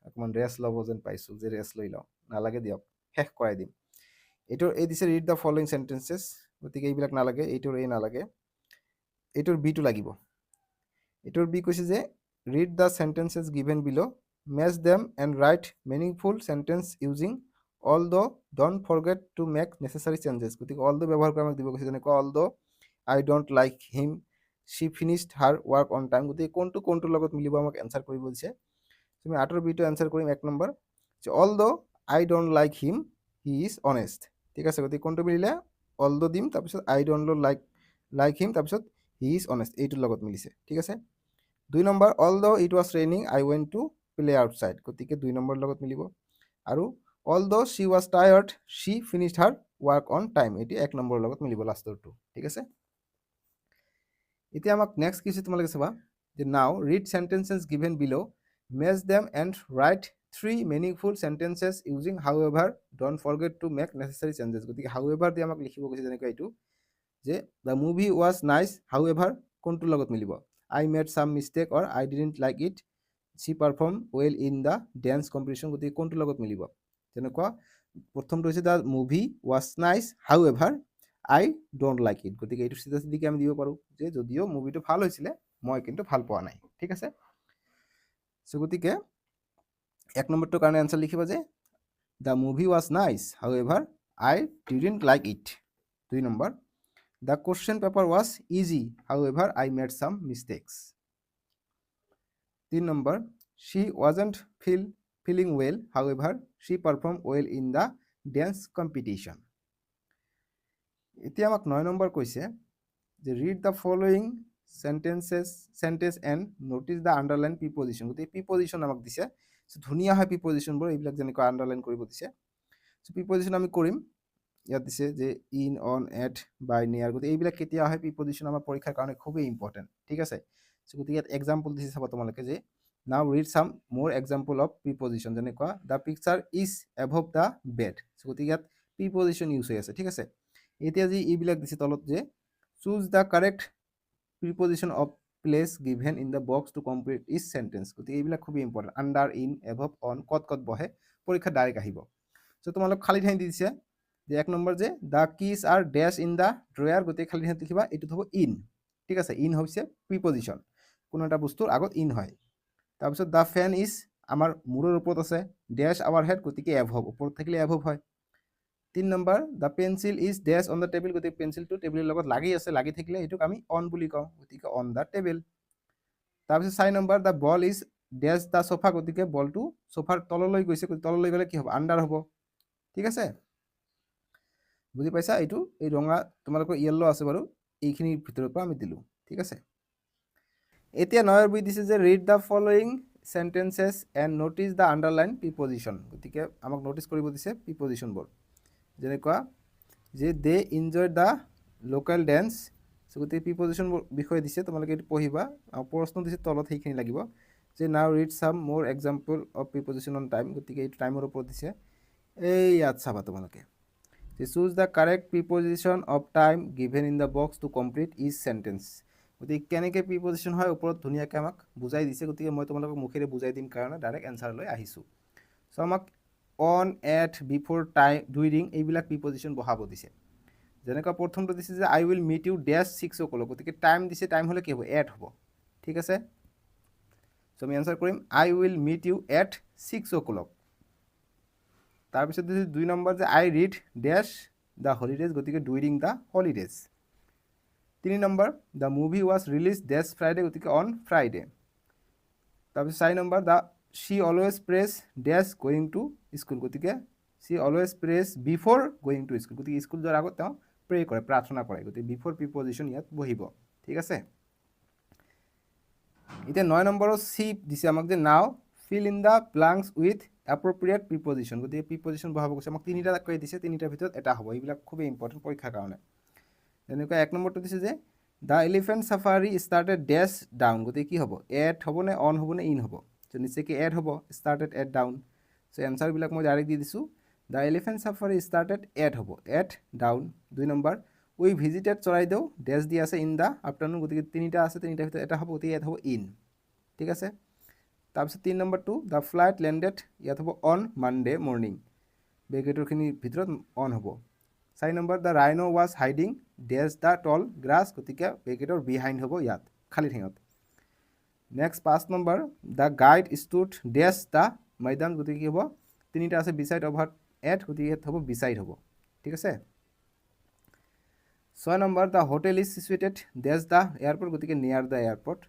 অকমান ৰেষ্ট ল'ব যেন পাইছো যে ৰেষ্ট লৈ লওঁ নালাগে দিয়ক শেষ কৰাই দিম এইটোৰ এই দিছে ৰিড দা ফলোইং সেন্টেন্সেস গতিকে এইবিলাক নালাগে এইটোৰ এই নালাগে এইটোৰ বি টো লাগিব এইটোৰ বি কৈছে যে ৰিড দা সেন্টেন্সেস গিভেন বিলো match them and write meaningful sentence using although don't forget to make necessary changes গতিকে although ব্যৱহাৰ কৰি আমাক দিব কৈছে যেনেকৈ although I don't like him she finished her work on time গতিকে কোনটো লগত মিলিব আমাক এনসার কৰিব দিছে তুমি 8ৰ বি টো এনসাৰ কৰিম 1 নম্বৰ যে although I don't like him he is honest ঠিক আছে গতিকে কোনটো মিলিলে although দিম তাৰপিছত I don't like him তাৰপিছত he is honest এইটোৰ লগত মিলিছে ঠিক আছে 2 number although it was raining I went to play outside গতিকে 2 নম্বৰ লগত মিলিব আৰু although she was tired she finished her work on time এটি 1 নম্বৰৰ লগত মিলিব লাষ্টৰটো ঠিক আছে এতিয়া আমাক নেক্সট কিছে তোমালোকে চাবা যে now read sentences given below match them and write 3 meaningful sentences using however don't forget to make necessary changes গতিকে however দি আমাক লিখিব কৈছে যেনেকৈ এইটো যে the movie was nice however কোনটো লগত মিলিব I made some mistake or I didn't like it she performed well in the dance competition গতিকে কোনটো লগত মিলিব যেনেকুৱা প্ৰথমটো হৈছে the movie was nice however I don't like it গতিকে এইটো সিধা সিধিকে আমি দিব পাৰো যে যদিও মুভিটো ভাল হৈছিলে মই কিন্তু ভাল পোৱা নাই ঠিক আছে সো গতিকে 1 নম্বৰটো কাৰণে আনসাৰ লিখিবা যে the movie was nice however I didn't like it 2 number the question paper was easy however I made some mistakes 3 number she wasn't feeling well however she performed well in the dance competition এতিয়া আমাক 9 number কৈছে যে read the following sentence and notice the underline preposition গতিকে preposition আমাক দিছে so ধুনিয়া হয় preposition বোৰ এইবিলাক যেনেকৈ আন্ডাৰলাইন কৰিব দিছে সো preposition আমি কৰিম ইয়াত দিছে যে in on at by near গতিকে এইবিলাক কেতিয়া হয় preposition আমাৰ পৰীক্ষাৰ কাৰণে খুবই ইম্পৰ্টেন্ট ঠিক আছে সো গতিকে ইয়াত এক্সাম্পল দিছে চাবা তোমালোকে যে now read some more example of preposition যেনেকুৱা the picture is above the bed so গতিকে ইয়াত preposition ইউজ হৈ আছে ঠিক আছে এতিয়া যে এইবিলাক দিছে তলত যে choose the correct preposition of place given in the box to complete each sentence গতিকে এইবিলাক খুবই important under in above on কত বহে পৰীক্ষা ডাইৰেক্ট আহিব সো তোমালোক খালি ঠাই দিছে যে 1 নম্বৰ যে the keys are dash in the drawer, গোটেই খালী ঠাইত লিখিবা এইটোত হ'ব ইন। ঠিক আছে, ইন হৈছে প্ৰিপজিশ্যন, কোনো এটা বস্তুৰ আগত ইন হয়। তাৰপিছত দ্য ফেন ইজ আমাৰ মূৰৰ ওপৰত আছে, ডেছ আৱাৰ হেড, গতিকে এভভ, ওপৰত থাকিলে এভভ হয়। 3 number the pencil is dash on the table, গতিকে পেঞ্চিলটো টেবুলৰ লগত লাগি আছে, লাগি থাকিলে এইটোক আমি অন বুলি কওঁ, গতিকে অন দ্য টেবুল। তাৰপিছত 4 number the ball is dash the sofa, গতিকে বলটো সোফাৰ তললৈ গৈছে, তললৈ গ'লে কি হ'ব, আণ্ডাৰ হ'ব। ঠিক আছে, বুজি পাইছা? এইটো এই ৰঙা তোমালোকৰ য়েল্লো আছে বাৰু, এইখিনিৰ ভিতৰৰ পৰা আমি দিলোঁ। ঠিক আছে, এতিয়া 9 বি দিছে যে read the following sentences and notice the underline preposition, গতিকে আমাক নটিচ কৰিব দিছে প্ৰিপজিশ্যনবোৰ, যেনেকুৱা যে they enjoy the local dance, গতিকে প্ৰিপজিশ্যনবোৰ বিষয়ে দিছে, তোমালোকে এইটো পঢ়িবা। প্ৰশ্ন দিছে তলত, সেইখিনি লাগিব যে নাও ৰিড চাম মোৰ example of preposition on time, গতিকে এইটো টাইমৰ ওপৰত দিছে। এই ইয়াত চাবা তোমালোকে যে choose the correct preposition of time given in the box to complete each sentence, গতিকে কেনেকৈ প্ৰিপজিশ্যন হয় ওপৰত ধুনীয়াকৈ আমাক বুজাই দিছে, গতিকে মই তোমালোকক মুখেৰে বুজাই দিম কাৰণে ডাইৰেক্ট এনচাৰলৈ আহিছোঁ। চ' আমাক on, at, before, time, during এইবিলাক প্ৰিপজিশ্যন বহাব দিছে। যেনেকুৱা প্ৰথমটো দিছে যে I will meet you dash 6 o'clock, গতিকে টাইম দিছে, টাইম হ'লে কি হ'ব, এট হ'ব। ঠিক আছে, চ' আমি এনচাৰ কৰিম I will meet you at 6 o'clock। তাৰপিছত দিছে 2 নম্বৰ যে I read dash the holidays, গতিকে during the holidays. 3 number the movie was release dash Friday, গতিকে অন ফ্ৰাইডে। তাৰপিছত 4 number the she always prays dash going to school, গতিকে she always prays before going to school, গতিকে school যোৱাৰ আগত তেওঁ pray কৰে, প্ৰাৰ্থনা কৰে, গতিকে বিফ'ৰ প্ৰিপজিশ্যন ইয়াত বহিব। ঠিক আছে, এতিয়া 9 নম্বৰৰ চি দিছে আমাক যে now fill in the blanks with appropriate preposition, গতিকে প্ৰিপজিশ্যন বহাব কৈছে, আমাক 3টা কৈ দিছে, 3টাৰ ভিতৰত এটা হ'ব, এইবিলাক খুবেই ইম্পৰ্টেণ্ট পৰীক্ষাৰ কাৰণে। যেনেকুৱা 1 নম্বৰটো দিছে যে the elephant safari started dash down, গতিকে কি হ'ব, এট হ'ব নে অন হ'ব নে ইন হ'ব, চ' নিশ্চয়কৈ এড হ'ব, ষ্টাৰ্টেড এট ডাউন। চ' এনচাৰবিলাক মই ডাইৰেক্ট দি দিছোঁ, the elephant safari started at হ'ব, at dawn. 2 number we visited Charaideo dash দি আছে ইন দ্য আফটাৰনুন, গতিকে 3টা আছে, 3টাৰ ভিতৰত এটা হ'ব, গতিকে ইয়াত হ'ব ইন। ঠিক আছে, তাৰপিছত 3 নম্বৰটো দ্য ফ্লাইট লেণ্ডেড, ইয়াত হ'ব অন মানডে মৰ্ণিং, বেগেটৰখিনিৰ ভিতৰত অন হ'ব। 4 number the rhino' was hiding dash the tall grass, গতিকে বেগেটৰ বিহাইণ্ড হ'ব ইয়াত, খালী ঠেঙত। Next 5 number the guide stood dash the maidan, গতিকে কি হ'ব, 3টা আছে বিচাইড অভাৰ এট, গতিকে ইয়াত হ'ব বিচাইড হ'ব। ঠিক আছে, 6 number the hotel is situated dash the airport, গতিকে near the airport.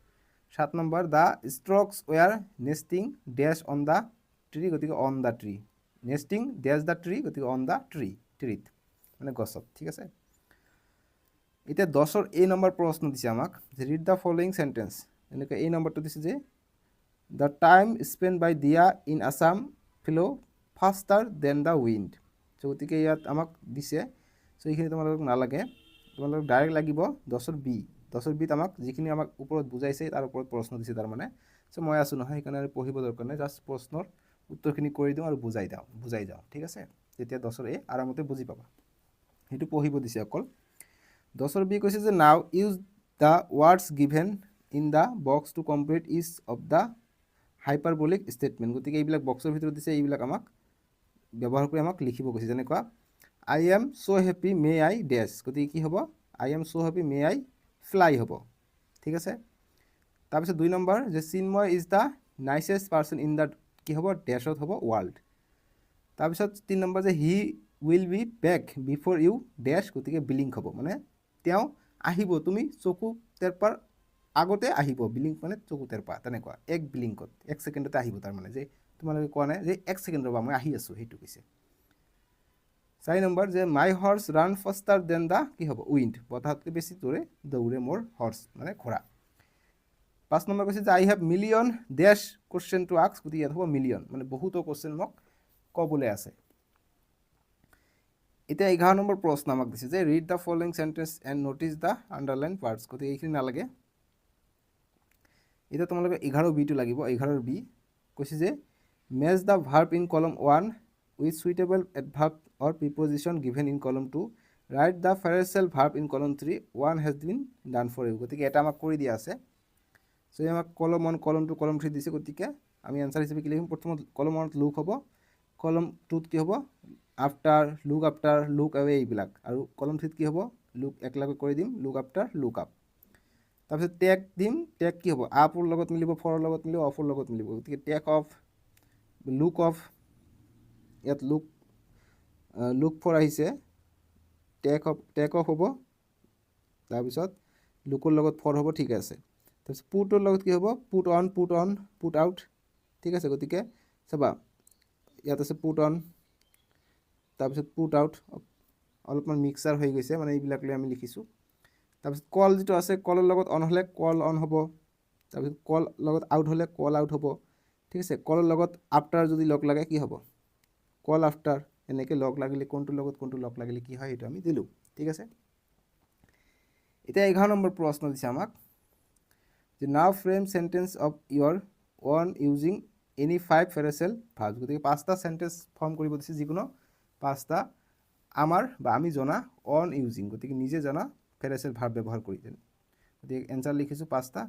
7 number the storks were nesting dash on the tree, গতিকে on the tree, nesting dash the tree, গতিকে on the tree, ট্ৰীত মানে গছত। ঠিক আছে, এতিয়া 10ৰ এই নম্বৰ প্ৰশ্ন দিছে আমাক যে ৰিড দ্য ফলোয়িং চেণ্টেন্স, এনেকৈ এই নম্বৰটো দিছে যে দ্য টাইম স্পেণ্ড বাই দিয়া ইন আছাম ফ্ল' ফাষ্টাৰ দেন দ্য উইণ্ড, চ' গতিকে ইয়াত আমাক দিছে, চ' এইখিনি তোমালোকক নালাগে, তোমালোকক ডাইৰেক্ট লাগিব 10ৰ বি। 10ৰ বিত আমাক যিখিনি আমাক ওপৰত বুজাইছে তাৰ ওপৰত প্ৰশ্ন দিছে তাৰমানে, চ' মই আছোঁ নহয়, সেইকাৰণে পঢ়িব দৰকাৰ নাই, জাষ্ট প্ৰশ্নৰ উত্তৰখিনি কৰি দিওঁ আৰু বুজাই যাওঁ। ঠিক আছে, তেতিয়া 10ৰ এ আৰামতে বুজি পাবা, সেইটো পঢ়িব দিছে অকল। 10ৰ বি কৈছে যে now use the words given in the box to complete each of the hyperbolic statement, গতিকে এইবিলাক বক্সৰ ভিতৰত দিছে, এইবিলাক আমাক ব্যৱহাৰ কৰি আমাক লিখিব কৈছে। যেনেকুৱা আই am so' happy may I dash, গতিকে কি হ'ব, I am so' happy may I fly হ'ব। ঠিক আছে, তাৰপিছত 2 নম্বৰ যে Chinmoy is the nicest person in the, কি হ'ব, ডেছত হ'ব ৱৰ্ল্ড। তাৰপিছত 3 নম্বৰ যে he will be back before you dash, গতিকে বিলিংক হ'ব, মানে তেওঁ আহিব, তুমি চকু তেৰপাৰ আগতে আহিব, বিলিংক মানে চকু তেৰপা, তেনেকুৱা এক বিলিংকত, 1 ছেকেণ্ডতে আহিব, তাৰমানে যে তোমালোকে কোৱা নাই যে 1 ছেকেণ্ড ৰ'বা মই আহি আছোঁ, সেইটো কৈছে। 4 নম্বৰ যে my horse ran faster than the, কি হ'ব, উইণ্ড, বতাহতকৈ বেছি দৌৰে মোৰ হৰ্চ, মানে ঘোঁৰা। 5 নম্বৰ কৈছে যে I have million dash question to ask, গতিকে ইয়াত হ'ব মিলিয়ন, মানে বহুতো কুৱেশ্যন মোক ক'বলৈ আছে। এতিয়া 11 নম্বৰ প্ৰশ্ন আমাক দিছে যে read the following sentence and notice the underline parts, গতিকে এইখিনি নালাগে। এতিয়া তোমালোকে 11 বিটো লাগিব। 11ৰ বি কৈছে যে match the verb in column 1 with suitable adverb or preposition given in column 2, write the phrasal verb in column 3, 1 has been done for you, গতিকে এটা আমাক কৰি দিয়া আছে। চ' আমাক কলম 1, কলম 2, কলম 3 দিছে, গতিকে আমি এনচাৰ হিচাপে কি লিখিম, প্ৰথমত কলম 1ত লুক হ'ব, কলম 2ত কি হ'ব, আফটাৰ, লুক এৱে এইবিলাক। আৰু কলম 3 কি হ'ব, লুক একেলগে কৰি দিম, লুক আফটাৰ, লুক আপ। তাৰপিছত টেগ দিম, টেগ কি হ'ব, আপৰ লগত মিলিব, ফৰৰ লগত মিলিব, অফৰ লগত মিলিব। গতিকে টেগ অফ, লুক অফ, ইয়াত লুক ফৰ আহিছে, টেক অফ হ'ব, তাৰপিছত লুকৰ লগত ফৰ হ'ব, ঠিক আছে। তাৰপিছত পুটৰ লগত কি হ'ব, পুট অন, পুট আউট, ঠিক আছে। গতিকে চাবা ইয়াত আছে পুট অন, তাৰপিছত পুট আউট, অলপমান মিক্সাৰ হৈ গৈছে, মানে এইবিলাক লৈ আমি লিখিছোঁ। তাৰপিছত কল যিটো আছে, কলৰ লগত অন হ'লে কল অন হ'ব, তাৰপিছত কল লগত আউট হ'লে কল আউট হ'ব, ঠিক আছে। কলৰ লগত আফটাৰ যদি লগ লাগে কি হ'ব, কল আফটাৰ। এনেকৈ লগ লাগিলে কোনটোৰ লগত কোনটো লগ লাগিলে কি হয় সেইটো আমি দিলোঁ, ঠিক আছে। এতিয়া 11 নম্বৰ প্ৰশ্ন দিছে আমাক যে now frame sentence of your own using any 5 phrasal verb. গতিকে 5টা চেণ্টেন্স ফৰ্ম কৰিব দিছে, যিকোনো 5টা আমাৰ বা আমি জনা অন ইউজিং, গতিকে নিজে জনা ফেৰেচেল ভাৰ্ব ব্যৱহাৰ কৰি যেন। গতিকে এনচাৰ লিখিছোঁ 5টা,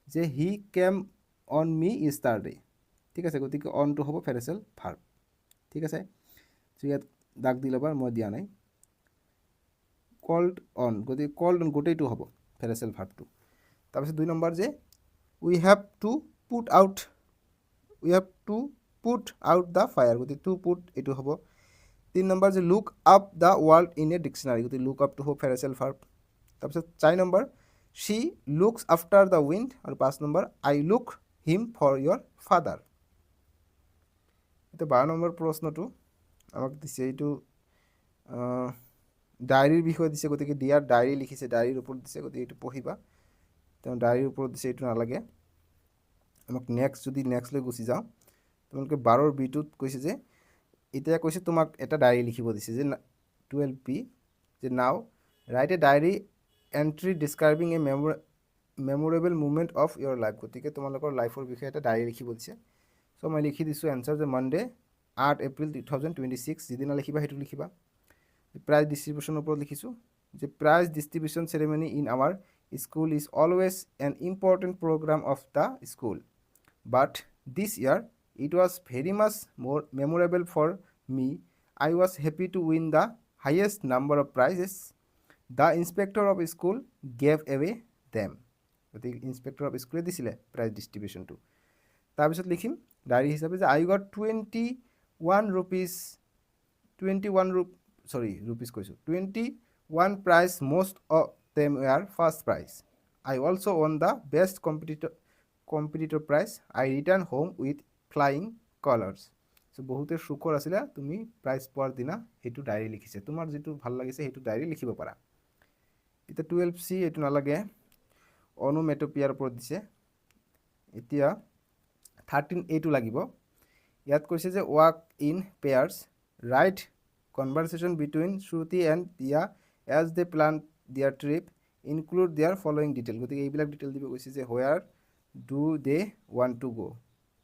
যে হি কেম অন মি ইষ্টাৰডে, ঠিক আছে। গতিকে অনটো হ'ব ফেৰেচেল ভাৰ্ব, ঠিক আছে। ইয়াত দাগ দি ল'বা, মই দিয়া নাই। কল্ড অন, গতিকে কল্ড অন গোটেইটো হ'ব ফেৰেচেল ভাৰ্বটো। তাৰপিছত 2 নম্বৰ যে we have to put out the fire, গতিকে টু পুট এইটো হ'ব। 3 নম্বৰ যে look up the world in a dictionary, গতিকে লুক আপটো হ'ব ফেৰেচেল ভাৰ্ব। তাৰপিছত 4 number she looks after the wind, আৰু 5 number I look him for your father. এতিয়া 12 নম্বৰ প্ৰশ্নটো আমাক দিছে, এইটো ডায়েৰীৰ বিষয়ে দিছে, গতিকে ডিয়াৰ ডায়েৰী লিখিছে, ডায়েৰীৰ ওপৰত দিছে, গতিকে এইটো পঢ়িবা। তেওঁ ডায়েৰীৰ ওপৰত দিছে, এইটো নালাগে আমাক। নেক্সট লৈ গুচি যাওঁ। তোমালোকে 12ৰ বিটোত কৈছে যে, এতিয়া কৈছে তোমাক এটা ডায়েৰী লিখিব দিছে, যে 12B যে now write a diary entry describing a memorable moment of your life. গতিকে তোমালোকৰ লাইফৰ বিষয়ে এটা ডায়েৰী লিখিব দিছে। চ' মই লিখি দিছোঁ এনচাৰ, যে মানডে 8 এপ্ৰিল 2026, যিদিনা লিখিবা সেইটো লিখিবা। প্ৰাইজ ডিষ্ট্ৰিবিউশ্যনৰ ওপৰত লিখিছোঁ, যে prize distribution ceremony in our school is always an important programme of the school, but this year it was very much more memorable for me. I was happy to win the highest number of prizes. The inspector of school gave away them, গতিকে inspector of স্কুলে দিছিলে prize ডিষ্ট্ৰিবিউশ্যনটো। তাৰপিছত লিখিম diary হিচাপে, যে I got 21 prize, most of them were first prize. I also won the best competitor prize. I returned home with flying colors. চ' বহুতে সুখৰ আছিলে তুমি প্ৰাইজ পোৱাৰ দিনা, সেইটো ডায়েৰী লিখিছে। তোমাৰ যিটো ভাল লাগিছে সেইটো ডায়েৰী লিখিব পাৰা। এতিয়া 12C এইটো নালাগে, অনোমেটপিয়াৰ ওপৰত দিছে। এতিয়া 13A লাগিব। ইয়াত কৈছে যে work in pairs, write conversation between Shruti and Diya as they plan their trip, include their following detail. গতিকে এইবিলাক ডিটেইল দিব কৈছে, যে where do they want to go'.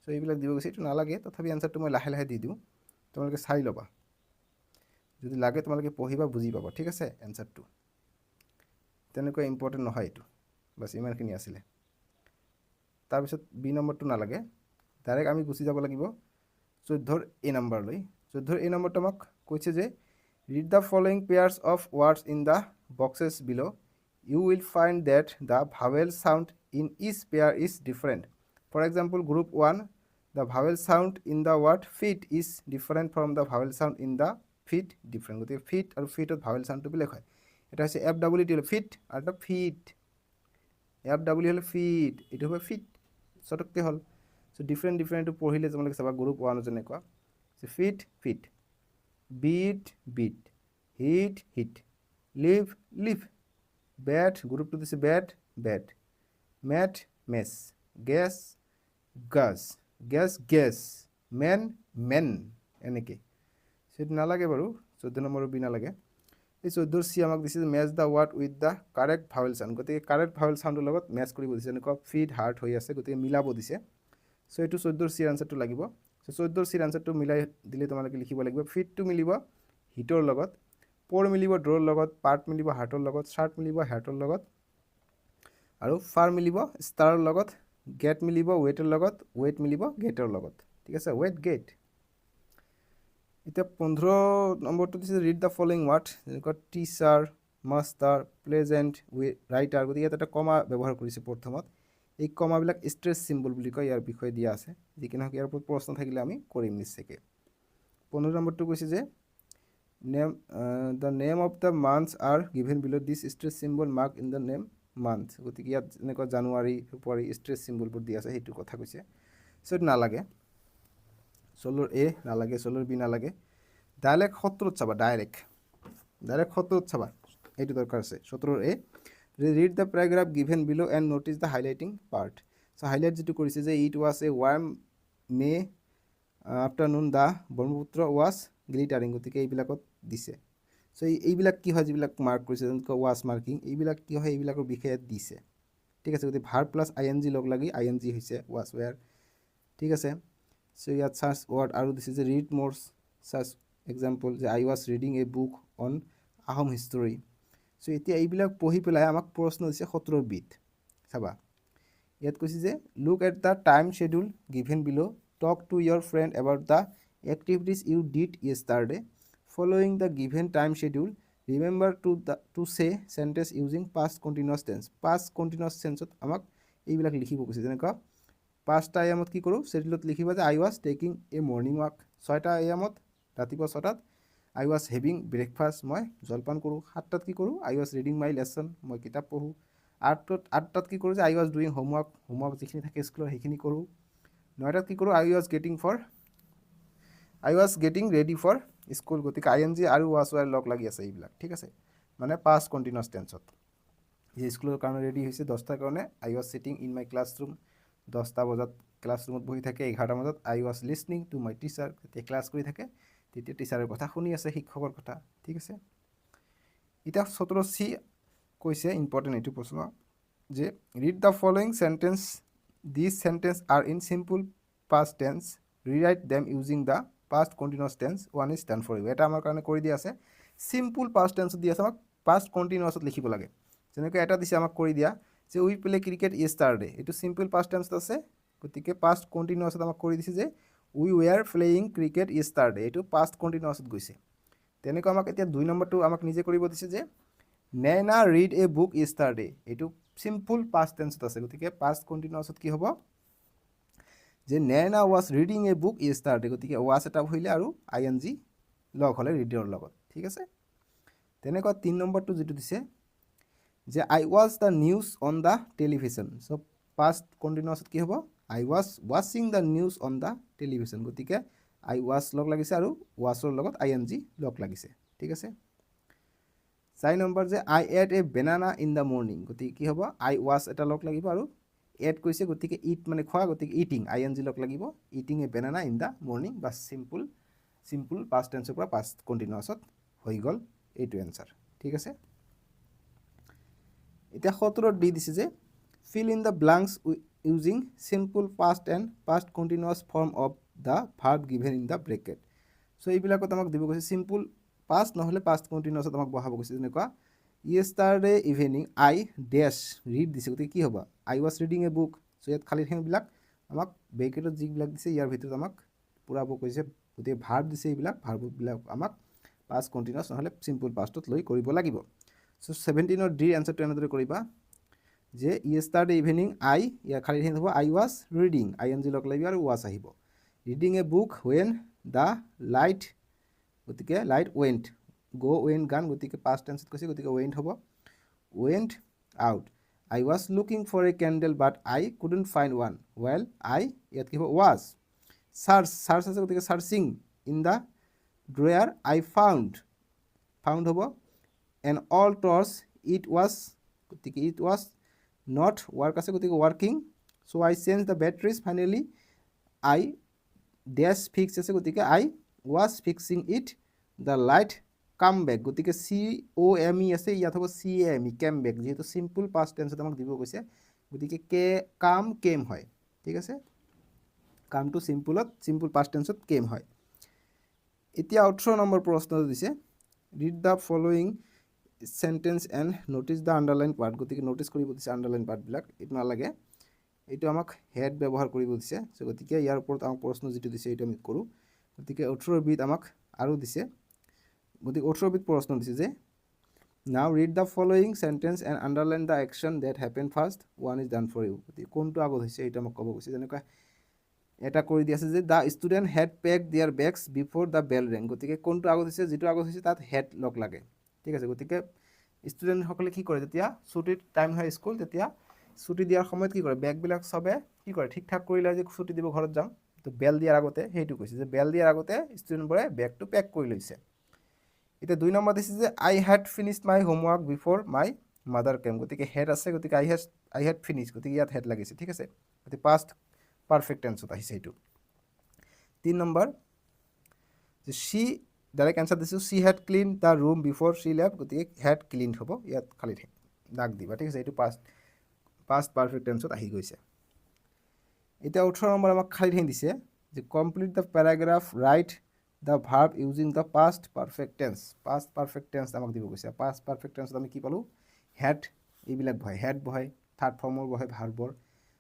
So' এইবিলাক দিব গৈছে, এইটো নালাগে, তথাপি এনচাৰটো মই লাহে লাহে দি দিওঁ, তোমালোকে চাই ল'বা। যদি লাগে তোমালোকে পঢ়িবা, বুজি পাবা, ঠিক আছে। এনচাৰটো তেনেকুৱা ইম্পৰ্টেণ্ট নহয়, এইটো বাছ ইমানখিনি আছিলে। তাৰপিছত বি নম্বৰটো নালাগে, ডাইৰেক্ট আমি গুচি যাব লাগিব 14ৰ এ নম্বৰলৈ। 14ৰ এ নম্বৰটো আমাক কৈছে যে read the following pairs of words in the boxes below'. You will find that the vowel sound in each pair is different. For example, group 1, the vowel sound in the word feet is different from the vowel sound in the fit different. গতিকে feet আৰু ফিটত vowel চাউণ্ডটো বেলেগ হয়। এটা হৈছে FWT হ'লে fit, আৰু এটা ফিট। FW হ'লে ফিট, এইটো হ'ব ফিট, চটককৈ হ'ল। চ' ডিফাৰেণ্টটো পঢ়িলে তোমালোকে চাবা, গ্ৰুপ 1 যেনেকুৱা fit, bit, hit, live, bet, গ্ৰুপটো দিছে bet, met, mess, guess, men, এনেকৈ। সেইটো নালাগে বাৰু, 14 নম্বৰৰ বি নালাগে। এই 14ৰ চি আমাক দিছে, match the ward with the correct vowel sound. গতিকে কাৰেক্ট ভাৱেল চাউণ্ডৰ লগত মেচ কৰিব দিছে, এনেকুৱা ফিট, হাৰ্ট হৈ আছে, গতিকে মিলাব দিছে। চ' এইটো 14ৰ চিৰ আনচাৰটো লাগিব। চ' 14ৰ চিৰ আনচাৰটো মিলাই দিলে তোমালোকে লিখিব লাগিব, ফিটটো মিলিব হিটৰ লগত, প'ৰ মিলিব ড্ৰৰ লগত, পাৰ্ট মিলিব হাৰ্টৰ লগত, চাৰ্ট মিলিব হাৰ্টৰ লগত, আৰু ফাৰ মিলিব ষ্টাৰৰ লগত, গেট মিলিব ৱেটৰ লগত, ৱেট মিলিব গেটৰ লগত, ঠিক আছে। Wet, get. এতিয়া 15 নম্বৰটো দিছে ৰিড দ্য ফলোইং ৱাৰ্ড, যেনেকুৱা টিচাৰ, মাষ্টাৰ, প্লেজেণ্ট, ৰাইটাৰ। গতিকে ইয়াত এটা কমা ব্যৱহাৰ কৰিছে প্ৰথমত। এই কমাবিলাক ষ্ট্ৰেছ চিম্বল বুলি কয়, ইয়াৰ বিষয়ে দিয়া আছে। যি কি নহওক ইয়াৰ ওপৰত প্ৰশ্ন থাকিলে আমি কৰিম নিশ্চয়কৈ। 15 নম্বৰটো কৈছে যে the name of the months R given below' this stress symbol mark in the name month. গতিকে ইয়াত যেনেকুৱা জানুৱাৰী, ফেব্ৰুৱাৰী ষ্ট্ৰেছ চিম্বলবোৰ দিয়া আছে সেইটো কথা কৈছে। চ' এইটো নালাগে। 16 A নালাগে, 16 B নালাগে। ডাইৰেক্ট 17 চাবা, ডাইৰেক্ট 17 চাবা, এইটো দৰকাৰ আছে। 17 A read the paragraph given below' and notice the highlighting part. So' highlight যিটো কৰিছে যে it was a warm May afternoon the Brahmaputra was glittering. গতিকে এইবিলাকত দিছে। চ' এইবিলাক কি হয়, যিবিলাক মাৰ্ক কৰিছে যেনেকৈ ৱাজ মাৰ্কিং, এইবিলাক কি হয়, এইবিলাকৰ বিষয়ে দিছে। ঠিক আছে, গতিকে ভাৰ্ব প্লাছ ING লগ লাগি ING হৈছে ৱাজ ৱেৰ। ঠিক আছে। চ' ইয়াত চাৰ্চ ৱৰ্ড আৰু দিছে যে ৰিড মোৰ চাৰ্চ এক্সাম্পল, যে I was reading a book on Ahom history. So' এতিয়া এইবিলাক পঢ়ি পেলাই আমাক প্ৰশ্ন দিছে 17 বিধ। চাবা, ইয়াত কৈছে যে look at the time schedule given below', talk to your friend about the activities you did yesterday, following the given time schedule, remember to say sentence using past continuous tense. Past continuous টেন্সত আমাক এইবিলাক লিখিব কৈছে। যেনেকুৱা 5টা AM কি কৰোঁ, শ্বেডিউলত লিখিবা যে I was taking a morning walk. 6টা AM ৰাতিপুৱা 6টাত আই ৱাজ হেভিং ব্ৰেকফাষ্ট, মই জলপান কৰোঁ। 7টাত কি কৰোঁ, I was reading my lesson, মই কিতাপ পঢ়োঁ। 8টাত কি কৰোঁ যে আই ৱাজ ডুইং হোমৱৰ্ক যিখিনি থাকে স্কুলৰ সেইখিনি কৰোঁ। 9টাত কি কৰোঁ, I was getting ready for school. গতিকে ING আৰু ৱাজ ৱেৰ লগ লাগি আছে এইবিলাক। ঠিক আছে, মানে পাষ্ট কণ্টিনিউৱাছ টেন্সত। যে স্কুলৰ কাৰণে ৰেডি হৈছে 10টাৰ কাৰণে I was sitting in my classroom, 10টা বজাত ক্লাছৰুমত বহি থাকে। 11টা বজাত I was listening to my teacher, যেতিয়া ক্লাছ কৰি থাকে তেতিয়া টিচাৰৰ কথা শুনি আছে, শিক্ষকৰ কথা। ঠিক আছে, এতিয়া 17 C কৈছে, ইম্পৰ্টেণ্ট এইটো প্ৰশ্ন, যে read the following sentence, this sentence are in simple past tense, rewrite them using the past continuous tense, one is done for you. এটা আমাৰ কাৰণে কৰি দিয়া আছে, চিম্পল পাষ্ট টেন্সত দি আছে আমাক পাষ্ট কণ্টিনিউৱাছত লিখিব লাগে। যেনেকৈ এটা দিছে আমাক কৰি দিয়া যে উই প্লে ক্ৰিকেট য়েষ্টাৰডে, এইটো চিম্পল পাষ্ট টেন্সত আছে। গতিকে পাষ্ট কণ্টিনিউৱাছত আমাক কৰি দিছে যে উই ৱেৰ প্লেয়িং ক্ৰিকেট য়েষ্টাৰডে, এইটো পাষ্ট কণ্টিনিউৱাছত গৈছে। তেনেকৈ আমাক এতিয়া 2 নম্বৰটো আমাক নিজে কৰিব দিছে যে নেনা ৰিড এ বুক য়েষ্টাৰডে, এইটো চিম্পল পাষ্ট টেন্সত আছে। গতিকে পাষ্ট কণ্টিনিউৱাছত কি হ'ব, যে Naina was reading a book য়েষ্টাৰডে। গতিকে ৱাজ এটা বহিলে আৰু ING লগ হ'লে ৰিডৰ লগত। ঠিক আছে, তেনেকুৱা 3 নম্বৰটো যিটো দিছে যে I was the news on the television. So' past কণ্টিনিউৱাছত কি হ'ব, আই ৱাজ ৱাচিং the news on the television. গতিকে আই ৱাজ লগ লাগিছে আৰু ৱাছৰ লগত ING লগ লাগিছে। ঠিক আছে। 4 নম্বৰ যে I ate A banana in the morning. গতিকে কি হ'ব, আই ৱাজ এটা লগ লাগিব আৰু এট কৈছে, গতিকে ইট মানে খোৱা, গতিকে ইটিং ING লগ লাগিব। Eating A banana in the morning, বা চিম্পল পাষ্ট টেন্সৰ পৰা পাষ্ট কণ্টিনিউৱাছত হৈ গ'ল, এইটো এনচাৰ। ঠিক আছে। এতিয়া 17 D দিছে যে fill in the blanks using simple past and past continuous form of the verb given in the bracket. So' এইবিলাকত আমাক দিব কৈছে চিম্পল পাষ্ট নহ'লে পাষ্ট কণ্টিনিউৱাছত আমাক বহাব কৈছে। যেনেকুৱা য়েষ্টাৰডে ইভিনিং আই ডেছ ৰিড দিছে, গতিকে কি হ'ব, I was reading a book. চ' ইয়াত খালী ঠাইবিলাক আমাক ব্ৰেকেটত যিবিলাক দিছে ইয়াৰ ভিতৰত আমাক পূৰাব কৈছে। গতিকে ভাৰ্ব দিছে, এইবিলাক ভাৰ্ববিলাক আমাক পাষ্ট কণ্টিনিউৱাছ নহ'লে চিম্পল পাষ্টত লৈ কৰিব লাগিব। চ' 17 D এনচাৰটো এনেদৰে কৰিবা যে য়েষ্টাৰডে ইভিনিং আই, ইয়াৰ খালী ঠাইত হ'ব আই ৱাজ ৰিডিং, ING লগ লাগিব আৰু ৱাজ আহিব। Reading a book when the light, গতিকে লাইট ৱেণ্ট, ৱেণ্ট গান, গতিকে পাষ্ট টেন্সত কৈছে, গতিকে ৱেণ্ট হ'ব। Went out, I was looking for a candle but I couldn't find one, well I, ইয়াত কি হ'ব ৱাজ। চাৰ্চ আছে, গতিকে searching in the drawer I found হ'ব। An old torch it was, গতিকে ইট ৱাজ নট ৱাৰ্ক আছে, গতিকে working. So' I change the batteries finally I dash fix আছে, গতিকে I was fixing it. The light come back, গতিকে COME আছে, ইয়াত হ'ব CAME, কেম বেক, যিহেতু চিম্পল পাষ্ট টেন্সত আমাক দিব কৈছে, গতিকে কেম হয়। ঠিক আছে, কামটো চিম্পল পাষ্ট টেন্সত কেম হয়। এতিয়া 18 নম্বৰ প্ৰশ্নটো দিছে read the following sentence and notice the underline part. গতিকে ন'টিছ কৰিব দিছে আণ্ডাৰলাইন পাৰ্টবিলাক, এইটো নালাগে, এইটো আমাক হেড ব্যৱহাৰ কৰিব দিছে। চ' গতিকে ইয়াৰ ওপৰত আমাক প্ৰশ্ন যিটো দিছে এইটো আমি কৰোঁ। গতিকে 18 বিধ আমাক আৰু দিছে গতিকে 18 প্ৰশ্ন দিছে যে now read the following sentence and underline the action that happen first one is done for you. গতিকে কোনটো আগত হৈছে এইটো আমাক ক'ব গৈছে। যেনেকুৱা এটা কৰি দি আছে যে দ্য ষ্টুডেণ্ট হেড পেক দিয়াৰ বেগছ বিফ'ৰ দ্য বেল ৰেং। গতিকে কোনটো আগত হৈছে, যিটো আগত হৈছে তাত হেড লগ লাগে, ঠিক আছে। গতিকে ষ্টুডেণ্টসকলে কি কৰে, যেতিয়া ছুটিৰ টাইম হয় স্কুল, তেতিয়া ছুটি দিয়াৰ সময়ত কি কৰে, বেগবিলাক চবে কি কৰে, ঠিক ঠাক কৰি লয় যে ছুটি দিব ঘৰত যাম। তো বেল দিয়াৰ আগতে সেইটো কৈছে যে বেল দিয়াৰ আগতে ষ্টুডেণ্টবোৰে বেগটো পেক কৰি লৈছে। এতিয়া 2 নম্বৰ দিছে যে I had finished my homework before my mother came. গতিকে হেড আছে, গতিকে আই হেড ফিনিছ, গতিকে ইয়াত হেড লাগিছে, ঠিক আছে। গতিকে পাষ্ট পাৰফেক্ট টেন্সত আহিছে এইটো। 3 নম্বৰ যে শ্বি ডাইৰেক্ট এনচাৰ দিছোঁ, she had clean the room before she left. গতিকে হেড ক্লিনড হ'ব, ইয়াত খালি দাগ দিবা, ঠিক আছে। এইটো পাষ্ট পাৰফেক্ট টেন্সত আহি গৈছে। এতিয়া 18 নম্বৰ আমাক খালি ঠাই দিছে যে complete the paragraph, write the verb using the past perfect tense. Past perfect tense আমাক দিব গৈছে। পাষ্ট পাৰফেক্ট টেন্সত আমি কি পালোঁ, হেড এইবিলাক বহাই, হেড বহাই, থাৰ্ড ফৰ্মৰ বহাই ভাৰ্বৰ।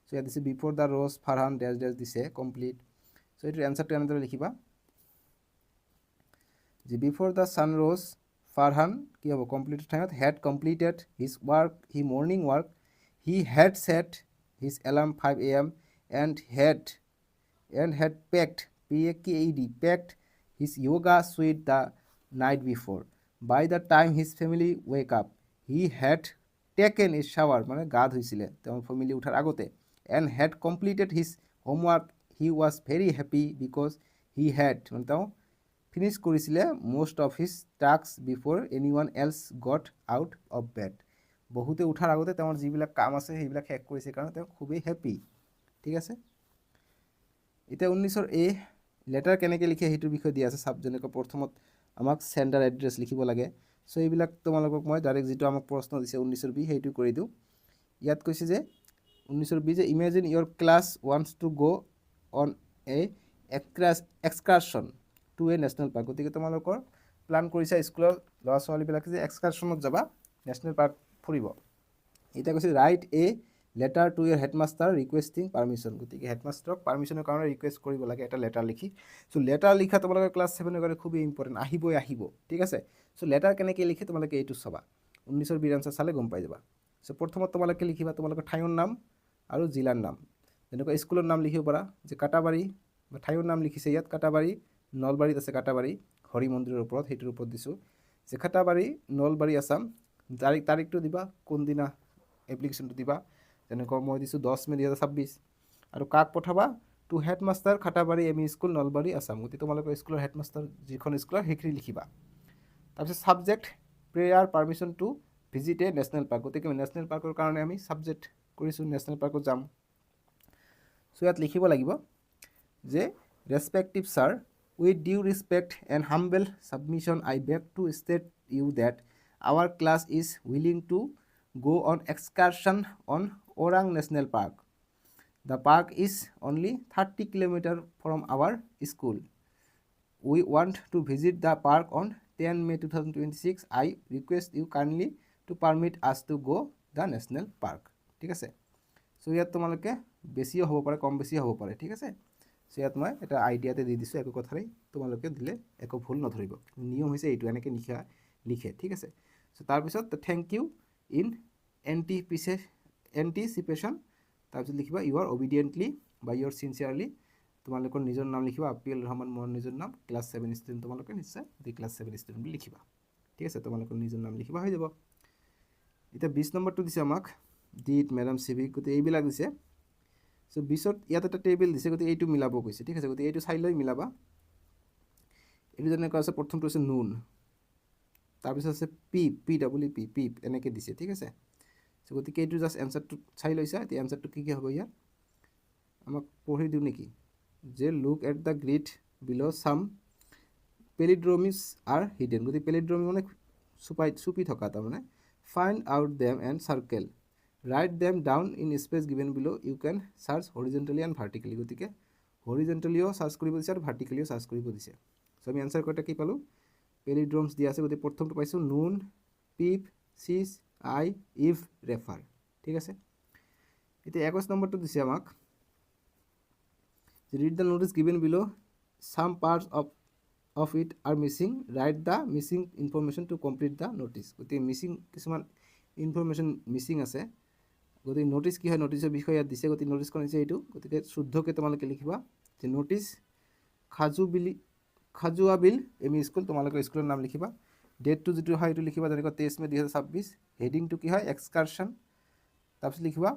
চ' ইয়াত দিছে before the rose Farhan dash dash দিছে কমপ্লিট। চ' এইটোৰ এনচাৰটো এনেদৰে লিখিবা যে before the sun rose Farhan কি হ'ব, কমপ্লিটেড টাইমত had completed his work, he morning work, he had set his alarm 5 AM and had packed packed his yoga suit the night before. By the time his family wake up, he had taken a shower, মানে গা ধুইছিলে তেওঁৰ family উঠাৰ আগতে, and had completed his homework. He was very happy because he had মানে তেওঁ finish কৰিছিলে most of his tasks before anyone else got out of bed. বহুতে উঠাৰ আগতে তেওঁৰ যিবিলাক কাম আছে সেইবিলাক শেষ কৰিছে কাৰণে তেওঁ খুবেই হেপী, ঠিক আছে। এতিয়া 19ৰ এ লেটাৰ কেনেকৈ লিখে সেইটোৰ বিষয়ে দিয়া আছে। যেনেকৈ প্ৰথমত আমাক চেণ্টাৰ এড্ৰেছ লিখিব লাগে। চ' এইবিলাক তোমালোকক মই ডাইৰেক্ট যিটো আমাক প্ৰশ্ন দিছে 19ৰ বি সেইটো কৰি দিওঁ। ইয়াত কৈছে যে 19ৰ বি যে imagine your class wants to go' on a excursion to a national park. গতিকে তোমালোকৰ প্লান কৰিছা স্কুলৰ ল'ৰা ছোৱালীবিলাকে যে এক্সকাৰ্ছনত যাবা, নেশ্যনেল পাৰ্ক ফুৰিব। এতিয়া কৈছে write a letter to your headmaster requesting permission. গতিকে হেডমাষ্টাৰক পাৰ্মিশ্যনৰ কাৰণে ৰিকুৱেষ্ট কৰিব লাগে এটা লেটাৰ লিখি। চ' লেটাৰ লিখা তোমালোকে ক্লাছ 7ৰ কাৰণে খুবেই ইম্পৰ্টেণ্ট, আহিব, ঠিক আছে। চ' লেটাৰ কেনেকৈ লিখে তোমালোকে এইটো চাবা, 19ৰ বি আনচাৰ চালে গম পাই যাবা। চ' প্ৰথমত তোমালোকে লিখিবা তোমালোকৰ ঠাইৰ নাম আৰু জিলাৰ নাম। যেনেকুৱা স্কুলৰ নাম লিখিব পাৰা যে কাটাবাৰী, বা ঠাইৰ নাম লিখিছে ইয়াত কাটাবাৰী, নলবাৰীত আছে কাটাবাৰী হৰি মন্দিৰৰ ওপৰত, সেইটোৰ ওপৰত দিছোঁ যে কাটাবাৰী নলবাৰী আছাম। তাৰিখটো দিবা, কোনদিনা এপ্লিকেশ্যনটো দিবা। যেনেকৈ মই দিছোঁ 10 মে 2026। আৰু কাক পঠাবা, to headmaster Khatabari M E school Nalbari Assam. গতিকে তোমালোকৰ স্কুলৰ হেডমাষ্টাৰ যিখন স্কুলৰ সেইখিনি লিখিবা। তাৰপিছত subject prayer permission to visit a national park. গতিকে নেশ্যনেল পাৰ্কৰ কাৰণে আমি ছাবজেক্ট কৰিছোঁ নেশ্যনেল পাৰ্কত যাম। চ' ইয়াত লিখিব লাগিব যে respective sir, with due respect and humble submission I beg to state you that our class is willing to go on excursion on Orang National Park. The park is only 30 km from our school. We want to visit the park on 10 May 2026. I request you kindly to permit us to go the national park. ঠিক আছে। চ' ইয়াত তোমালোকে বেছিও হ'ব পাৰে, কম বেছিও হ'ব পাৰে, ঠিক আছে। চ' ইয়াত মই এটা আইডিয়াতে দি দিছোঁ, একো কথাই তোমালোকে দিলে একো ভুল নধৰিব। নিয়ম হৈছে এইটো, এনেকৈ লিখে, ঠিক আছে। চ' তাৰপিছত থেংক ইউ ইন এণ্টিচিপেশ্যন, তাৰপিছত লিখিবা ইউ আৰ অবিডিয়েণ্টলি বা ইউ আৰ চিনচিয়াৰলি। তোমালোকৰ নিজৰ নাম লিখিবা, আপিল ৰহমান মোৰ নিজৰ নাম, ক্লাছ 7 ষ্টুডেণ্ট তোমালোকে নিশ্চয় ক্লাছ 7 ষ্টুডেণ্ট বুলি লিখিবা, ঠিক আছে। তোমালোকৰ নিজৰ নাম লিখিবা, হৈ যাব। এতিয়া 20 নম্বৰটো দিছে আমাক ডিট মেডাম চিভিক, গতিকে এইবিলাক দিছে। চ' 20ত ইয়াত এটা টেবুল দিছে, গতিকে এইটো মিলাব কৈছে, ঠিক আছে। গতিকে এইটো চাই লৈ মিলাবা। এইটো যেনেকুৱা আছে, প্ৰথমটো আছে নুন, তাৰপিছত আছে পিপ এনেকৈ দিছে, ঠিক আছে। চ' গতিকে এইটো জাষ্ট এনচাৰটো চাই লৈছা। এতিয়া এনচাৰটো কি হ'ব ইয়াত আমাক পঢ়ি দিওঁ নেকি, যে লুক এট দ্য গ্ৰিড বিল' চাম পেলিড্ৰমিছ আৰ হিডেন। গতিকে পেলিড্ৰমি মানে চুপি থকা, তাৰমানে find out them and circle, write them down in space given below' you can search horizontally and vertically. গতিকে হৰিজেণ্টেলিও চাৰ্চ কৰিব দিছে আৰু ভাৰ্টিকেলিও চাৰ্চ কৰিব দিছে। চ' আমি এনচাৰ কৰোঁতে কি পালোঁ, পেলিড্ৰমছ দিয়া আছে। গতিকে প্ৰথমটো পাইছোঁ নুন, পিপ, চিজ, আই, ইভ, ৰেফাৰ, ঠিক আছে। এতিয়া 21 নম্বৰটো দিছে আমাক read the notice given below' চাম parts of of it are missing, write the missing information to complete the notice. গতিকে মিচিং কিছুমান ইনফৰমেশ্যন মিচিং আছে, গতিকে নোটিছ কি হয়, নোটিছৰ বিষয়ে ইয়াত দিছে। গতিকে নোটিছখন হৈছে এইটো। গতিকে শুদ্ধকৈ তোমালোকে লিখিবা যে নোটিছ খাজুৱাবিল এম ই স্কুল, তোমালোকৰ স্কুলৰ নাম লিখিবা। ডেটটো যিটো হয় সেইটো লিখিবা, যেনেকৈ 23 মে 2026। হেডিংটো কি হয়, এক্সকাৰশ্যন। তাৰপিছত লিখিবা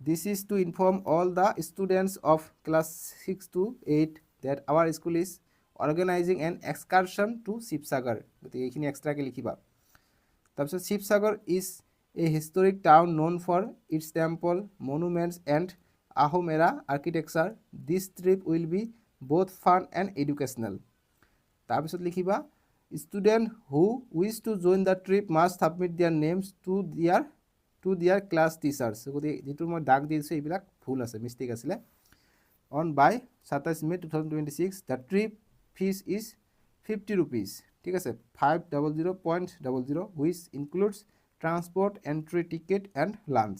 this is to inform all the students of class 6 to 8 that our school is organizing an excursion to Sivasagar. গতিকে এইখিনি এক্সট্ৰাকৈ লিখিবা। তাৰপিছত Sivasagar is a historic town known for its temple, monuments and Ahom era architecture. This trip will be both fun and educational. তাৰপিছত লিখিবা student who wish to join the trip must submit their names to their class teachers. গতিকে যিটো মই ডাক দি দিছোঁ এইবিলাক ভুল আছে, মিষ্টেক আছিলে। On by 27 May 2026 the trip fees is 50 rupees, ঠিক আছে, 500.00 which includes transport, entry ticket and lunch.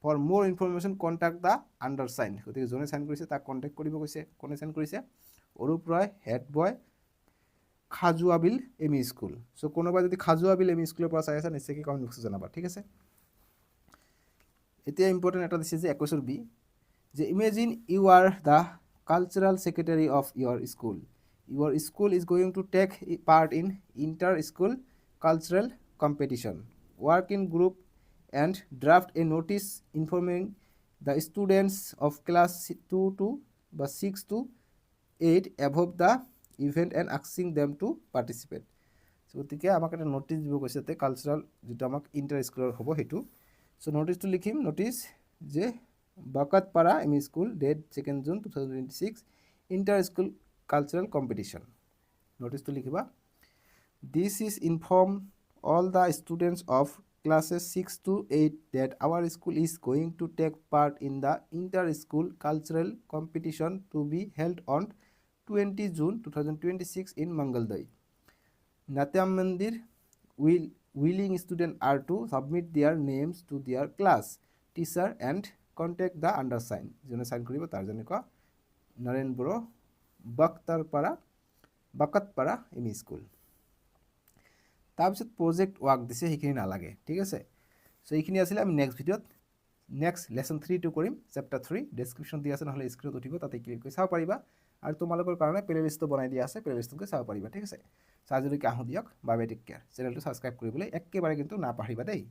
For more information contact the undersign. গতিকে যোনে চাইন কৰিছে তাক কণ্টেক্ট কৰিব কৈছে। কোনে চাইন কৰিছে, অৰূপ ৰয়, হেড বয়, খাজুৱাবিল এম ই স্কুল। চ' কোনোবাই যদি খাজুৱাবিল এম ই স্কুলৰ পৰা চাই আছে নিশ্চয়কৈ কমেণ্ট বক্সত জনাবা, ঠিক আছে। এতিয়া ইম্পৰ্টেণ্ট এটা দিছে যে 21 বি, যে imagine you are the cultural secretary of your school. Your school is going to take part in inter-school cultural competition. Work in group and draft a notice informing the students of class 2 to 6 to 8 above the event and asking them to participate. So গতিকে আমাক এটা notice দিব কৈছে তাতে cultural যিটো আমাক inter স্কুলৰ হ'ব সেইটো। চ' নোটিছটো লিখিম, নোটিছ যে Bakatpara M E school, date 2 June 2026, inter school cultural competition. নোটিছটো লিখিবা this is inform all the students of classes 6 to 8 that our school is going to take part in the inter-school cultural competition to be held on 20 June 2026 in Mangaldoy. Natyam Mandir willing students are to submit their names to their class teacher and contact the undersigned. যোনে sign কৰিব তাৰ যেনেকুৱা Naren Boro, Bakatpara M E school. তাৰপিছত project work দিছে, সেইখিনি নালাগে, ঠিক আছে। চ' এইখিনি আছিলে। আমি নেক্সট ভিডিঅ'ত নেক্সট লেচন 3টো কৰিম, চেপ্টাৰ 3। ডেছক্ৰিপশ্যন দিয়া আছে, নহ'লে স্ক্ৰীনত উঠিব, তাতে ক্লিক কৰি চাব পাৰিবা। আৰু তোমালোকৰ কাৰণে প্লে লিষ্টটো বনাই দিয়া আছে, প্লে লিষ্টটোকে চাব পাৰিবা, ঠিক আছে। আজিলৈকে আহোঁ দিয়ক, বাই বাই, টেক কেয়াৰ। চেনেলটো ছাবস্ক্ৰাইব কৰিবলৈ একেবাৰে কিন্তু নাপাহৰিবা দেই।